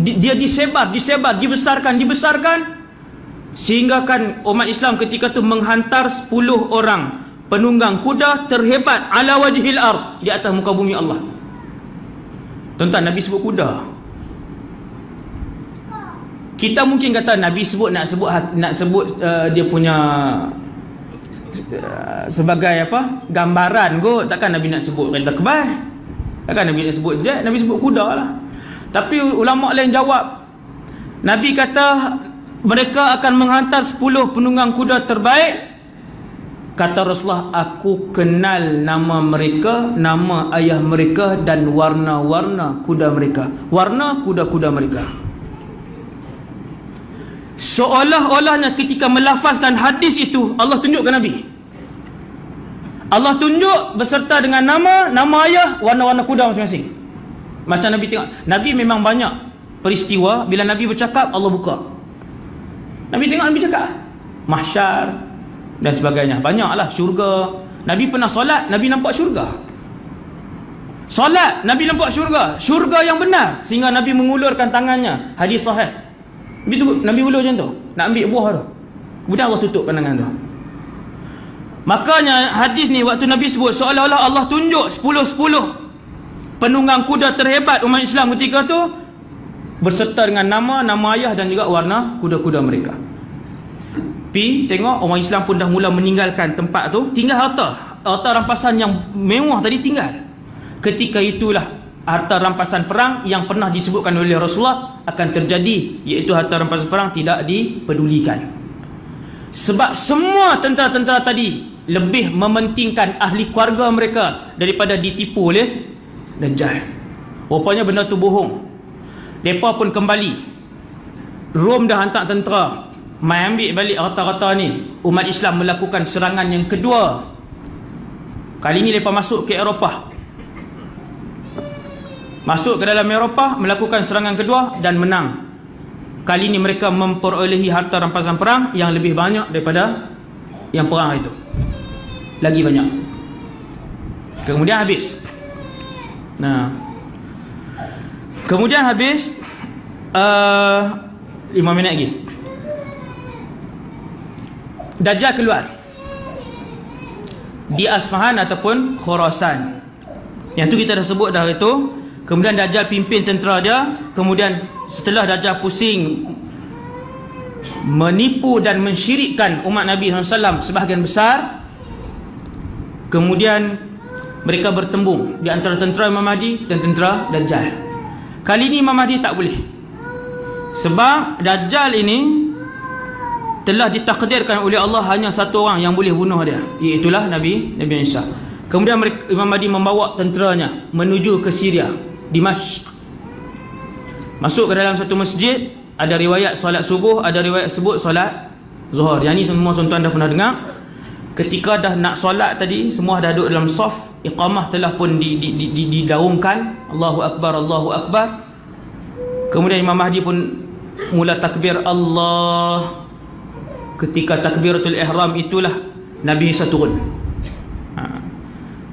Dia disebar, dibesarkan sehingga kan umat Islam ketika tu menghantar 10 orang penunggang kuda terhebat ala wajhil ard, di atas muka bumi Allah. Tuan-tuan, Nabi sebut kuda. Kita mungkin kata Nabi sebut nak sebut dia punya sebagai apa? Gambaran kot. Takkan Nabi nak sebut kereta kebas. Takkan Nabi nak sebut jet. Nabi sebut kuda lah. Tapi ulama lain jawab. Nabi kata mereka akan menghantar 10 penunggang kuda terbaik. Kata Rasulullah, aku kenal nama mereka, nama ayah mereka dan warna-warna kuda mereka. Warna kuda-kuda mereka. Seolah-olahnya ketika melafazkan hadis itu, Allah tunjuk ke Nabi. Allah tunjuk beserta dengan nama ayah, warna-warna kuda masing-masing. Macam Nabi tengok. Nabi memang banyak peristiwa, bila Nabi bercakap, Allah buka. Nabi tengok, Nabi cakap mahsyar dan sebagainya. Banyaklah syurga. Nabi pernah solat, Nabi nampak syurga. Solat, Nabi nampak syurga. Syurga yang benar. Sehingga Nabi mengulurkan tangannya. Hadis sahih. Nabi ulur macam tu, nak ambil buah tu. Kemudian Allah tutup pandangan tu. Makanya hadis ni waktu Nabi sebut, seolah-olah Allah tunjuk 10 penunggang kuda terhebat umat Islam ketika tu, berserta dengan nama ayah dan juga warna kuda-kuda mereka. Tengok orang Islam pun dah mula meninggalkan tempat tu. Tinggal harta rampasan yang mewah tadi tinggal. Ketika itulah harta rampasan perang yang pernah disebutkan oleh Rasulullah akan terjadi, iaitu harta rampasan perang tidak dipedulikan. Sebab semua tentera-tentera tadi lebih mementingkan ahli keluarga mereka daripada ditipu oleh Dajjal. Rupanya benda tu bohong. Mereka pun kembali. Rom dah hantar tentera, mai ambil balik harta-harta ni. Umat Islam melakukan serangan yang kedua. Kali ni mereka masuk ke Eropah. Masuk ke dalam Eropah, melakukan serangan kedua dan menang. Kali ini mereka memperolehi harta rampasan perang yang lebih banyak daripada yang perang itu. Lagi banyak. Kemudian habis. Nah, kemudian habis 5 minit lagi. Dajjal keluar di Asfahan ataupun Khurasan. Yang tu kita dah sebut dah itu. Kemudian Dajjal pimpin tentera dia. Kemudian setelah Dajjal pusing menipu dan mensyirikkan umat Nabi SAW sebahagian besar, kemudian mereka bertembung di antara tentera Imam Mahdi dan tentera Dajjal. Kali ini Imam Mahdi tak boleh, sebab Dajjal ini telah ditakdirkan oleh Allah hanya satu orang yang boleh bunuh dia, iaitulah Nabi Isa. Kemudian Imam Mahdi membawa tenteranya menuju ke Syria, Dimashq. Masuk ke dalam satu masjid. Ada riwayat solat subuh, ada riwayat sebut solat zuhur. Yang ni semua tuan-tuan dah pernah dengar. Ketika dah nak solat tadi, semua dah duduk dalam saf, iqamah telah pun didaungkan, Allahu Akbar, Allahu Akbar. Kemudian Imam Mahdi pun mula takbir Allah. Ketika takbiratul ihram itulah Nabi Isa turun.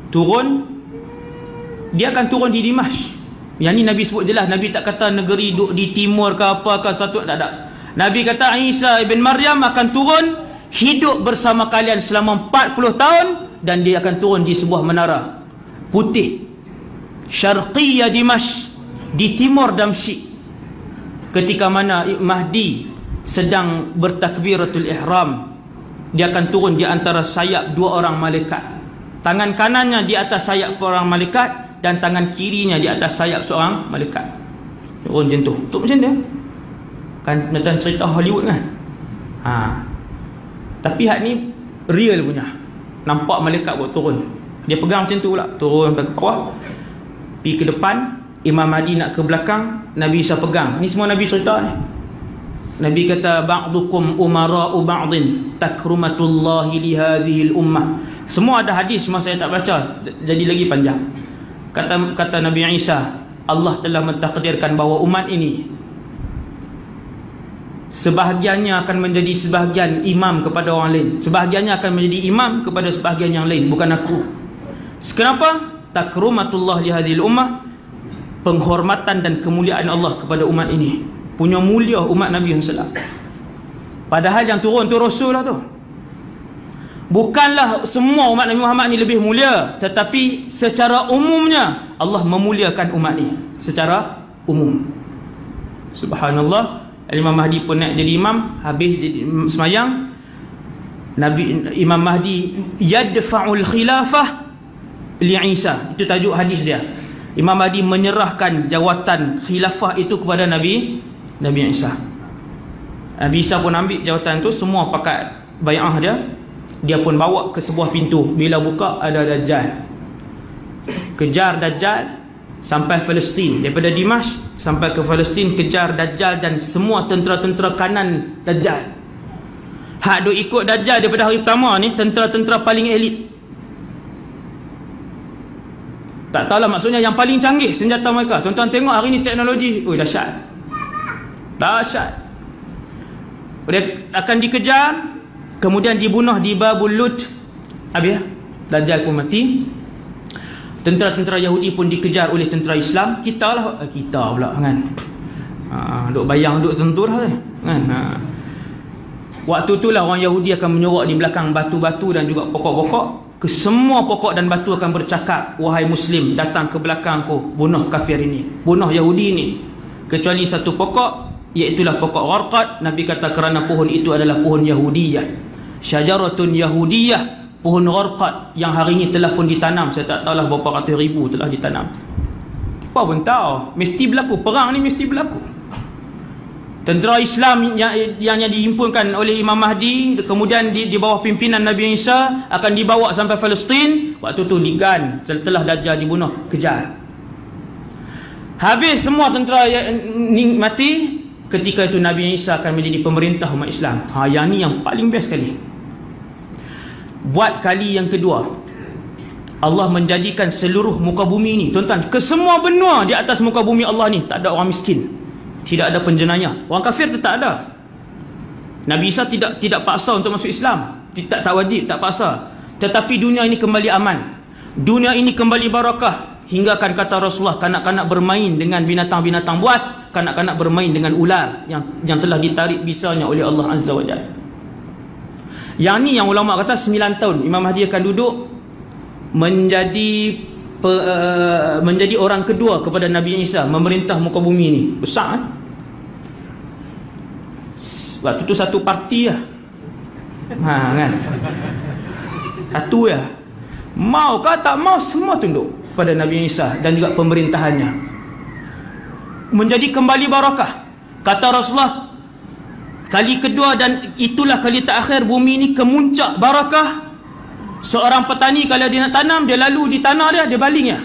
Turun, dia akan turun di Dimashq. Yang ni Nabi sebut jelas. Nabi tak kata negeri duk di timur ke apa ke satu, tak ada. Nabi kata Isa ibn Maryam akan turun, hidup bersama kalian selama 40 tahun, dan dia akan turun di sebuah menara putih, Syarqiyah Dimashq, di timur Damsyik. Ketika mana Mahdi sedang bertakbiratul ihram, dia akan turun di antara sayap dua orang malaikat. Tangan kanannya di atas sayap seorang malaikat dan tangan kirinya di atas sayap seorang malaikat. Turun macam tu. Tu macam dia. Kan macam cerita Hollywood kan. Tapi hak ni real punya. Nampak malaikat buat turun. Dia pegang macam tu pula. Turun sampai ke bawah. Pergi ke depan. Imam Mahdi nak ke belakang. Nabi Isa pegang. Ni semua Nabi cerita ni. Nabi kata ba'dukum umara'u ba'din takrumatullahi li hadhil ummah. Semua ada hadis, cuma saya tak baca, jadi lagi panjang. Kata Nabi Isa, Allah telah mentakdirkan bahawa umat ini sebahagiannya akan menjadi sebahagian imam kepada orang lain, sebahagiannya akan menjadi imam kepada sebahagian yang lain, bukan aku. Kenapa? Takrumatullah li hadhil ummah, penghormatan dan kemuliaan Allah kepada umat ini. Punya mulia umat Nabi SAW. Padahal yang turun tu Rasul lah tu. Bukanlah semua umat Nabi Muhammad ni lebih mulia, tetapi secara umumnya Allah memuliakan umat ni secara umum. Subhanallah. Imam Mahdi pun naik jadi imam. Habis semayang, Imam Mahdi yadfa'ul khilafah li Isa. Itu tajuk hadis dia. Imam Mahdi menyerahkan jawatan khilafah itu kepada Nabi Isa. Nabi Isa pun ambil jawatan tu, semua pakat bai'ah dia. Dia pun bawa ke sebuah pintu. Bila buka ada Dajjal. Kejar Dajjal sampai Palestin. Daripada Dimashq sampai ke Palestin, kejar Dajjal dan semua tentera-tentera kanan Dajjal. Hak duk ikut Dajjal daripada hari pertama ni, tentera-tentera paling elit. Tak tahulah maksudnya yang paling canggih senjata mereka. Tuan-tuan tengok hari ni teknologi. Ui, dahsyat. Dahsyat. Dia akan dikejar, kemudian dibunuh di Babul Lud. Habis, Dajjal pun mati. Tentera-tentera Yahudi pun dikejar oleh tentera Islam. Kita pula kan. Duk bayang duk tentu lah kan. Waktu itulah orang Yahudi akan menyorok di belakang batu-batu dan juga pokok-pokok. Kesemua pokok dan batu akan bercakap, wahai Muslim, datang ke belakangku, bunuh kafir ini, bunuh Yahudi ini. Kecuali satu pokok, iaitulah pokok Gharqad. Nabi kata kerana pohon itu adalah pohon Yahudiyah, syajaratun Yahudiyah, pohon Gharqad yang hari ini telah pun ditanam. Saya tak tahulah berapa ratus ribu telah ditanam. Apa pun tahu, mesti berlaku. Perang ni mesti berlaku. Tentera Islam yang dihimpunkan oleh Imam Mahdi, kemudian di bawah pimpinan Nabi Isa, akan dibawa sampai Palestin. Waktu tu digan, setelah Dajjal dibunuh, kejar. Habis semua tentera yang mati. Ketika itu Nabi Isa akan menjadi pemerintah umat Islam. Yang ni yang paling best sekali. Buat kali yang kedua, Allah menjadikan seluruh muka bumi ni, tuan-tuan, ke semua benua di atas muka bumi Allah ni tak ada orang miskin, tidak ada penjenayah. Orang kafir tu tak ada. Nabi Isa tidak paksa untuk masuk Islam, tak wajib, tak paksa. Tetapi dunia ini kembali aman, dunia ini kembali barakah, hingga kan kata Rasulullah, kanak-kanak bermain dengan binatang-binatang buas, kanak-kanak bermain dengan ular yang telah ditarik bisanya oleh Allah Azza wa Jalla. Yang ni yang ulama kata 9 tahun Imam Mahdi akan duduk menjadi orang kedua kepada Nabi Isa, memerintah muka bumi ni. Besar waktu tu satu parti lah, kan, satu ya. Mau ke tak mau, semua tunduk pada Nabi Isa dan juga pemerintahannya. Menjadi kembali barakah. Kata Rasulullah, kali kedua dan itulah kali terakhir bumi ini kemuncak barakah. Seorang petani kalau dia nak tanam, dia lalu di tanah dia baling ya.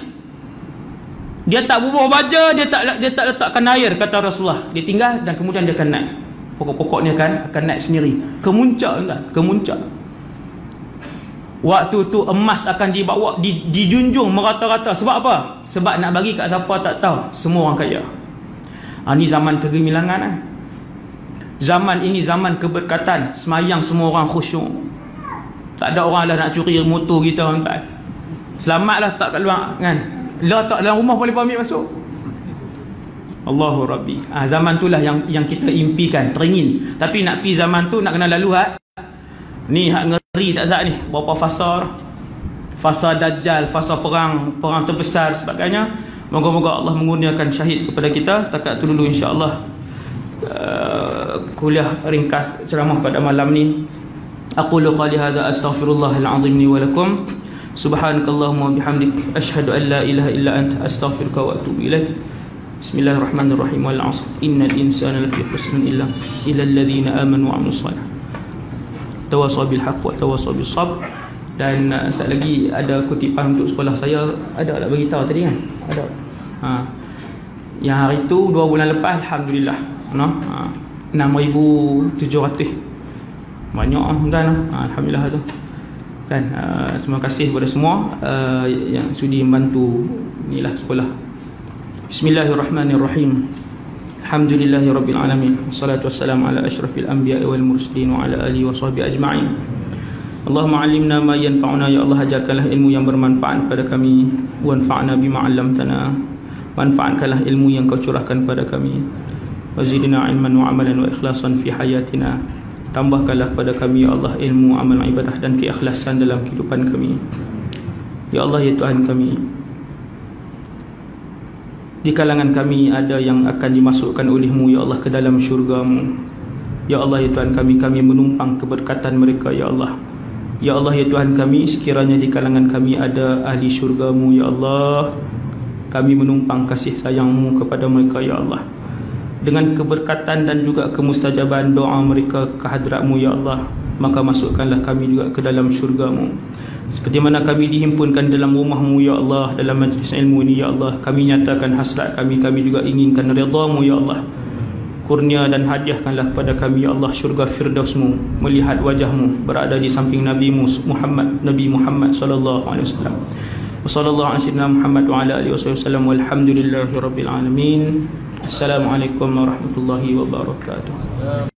Dia tak bubuh baja, dia tak letakkan air, kata Rasulullah. Dia tinggal dan kemudian dia akan naik. Pokok-pokoknya akan naik sendiri. Kemuncak kan, kemuncak. Waktu tu emas akan dibawa, dijunjung merata-rata. Sebab apa? Sebab nak bagi kat siapa tak tahu. Semua orang kaya. Ini zaman kegemilangan kan. Zaman ini zaman keberkatan. Semayang semua orang khusyuk. Tak ada orang lah nak curi motor kita, kan. Selamatlah tak kat luar kan. Lah tak dalam rumah boleh pamit masuk. Allahu Rabbi. Zaman itulah yang kita impikan, teringin. Tapi nak pergi zaman tu nak kena lalu ni hak ngeri tak sat ni. Berapa fasa dajjal, fasa perang terbesar sebagainya. Moga-moga Allah mengurniakan syahid kepada kita. Setakat tu dulu insya-Allah kuliah ringkas ceramah pada malam ni. Aqulu qali hadza astaghfirullahal azim li wa lakum. Subhanakallahumma wa bihamdik asyhadu an la ilaha illa anta astaghfiruka wa atubu ilaik. Bismillahirrahmanirrahim. Wal 'asr innal insana lafi khusr illa alladhina amanu wa 'amilus shalihat. Tawassaw bil haqq wa tawassaw bis sabr. Dan sekali lagi ada kutipan untuk sekolah saya, ada tak bagi tahu tadi kan? Ada. Yang hari tu 2 bulan lepas alhamdulillah, 6,700. Banyak dan alhamdulillah tu. Kan terima kasih kepada semua yang sudi membantu inilah sekolah. Bismillahirrahmanirrahim. Alhamdulillahirabbil alamin. Wassalatu wassalamu ala asyrafil anbiya'i wal mursalin wa ala alihi wa sahbihi ajma'in. Allahumma 'allimna ma yanfa'una, ya Allah ajarkanlah ilmu yang bermanfaat kepada kami, wanfa'na bima 'allamtana, manfaatkanlah ilmu yang kau curahkan pada kami, wazidna 'ilman wa 'amalan wa ikhlasan fi hayatina, tambahkanlah kepada kami ya Allah ilmu, amal, ibadah dan keikhlasan dalam kehidupan kami. Ya Allah ya Tuhan kami, di kalangan kami ada yang akan dimasukkan oleh-Mu ya Allah ke dalam syurga-Mu. Ya Allah ya Tuhan kami menumpang keberkatan mereka ya Allah. Ya Allah ya Tuhan kami, sekiranya di kalangan kami ada ahli syurga-Mu ya Allah, kami menumpang kasih sayang-Mu kepada mereka ya Allah. Dengan keberkatan dan juga kemustajaban doa mereka ke hadrat-Mu ya Allah, maka masukkanlah kami juga ke dalam syurga-Mu. Seperti mana kami dihimpunkan dalam rumah-Mu ya Allah, dalam majlis ilmu ini ya Allah, kami nyatakan hasrat kami juga inginkan redha-Mu ya Allah. Kurnia dan hadiahkanlah kepada kami ya Allah syurga firdaus-Mu, melihat wajah-Mu, berada di samping Nabi-Mu Nabi Muhammad sallallahu alaihi wasallam. Wassallallahu ala sayyidina Muhammad wa ala alihi wasallam, walhamdulillahirabbil alamin. Assalamualaikum warahmatullahi wabarakatuh.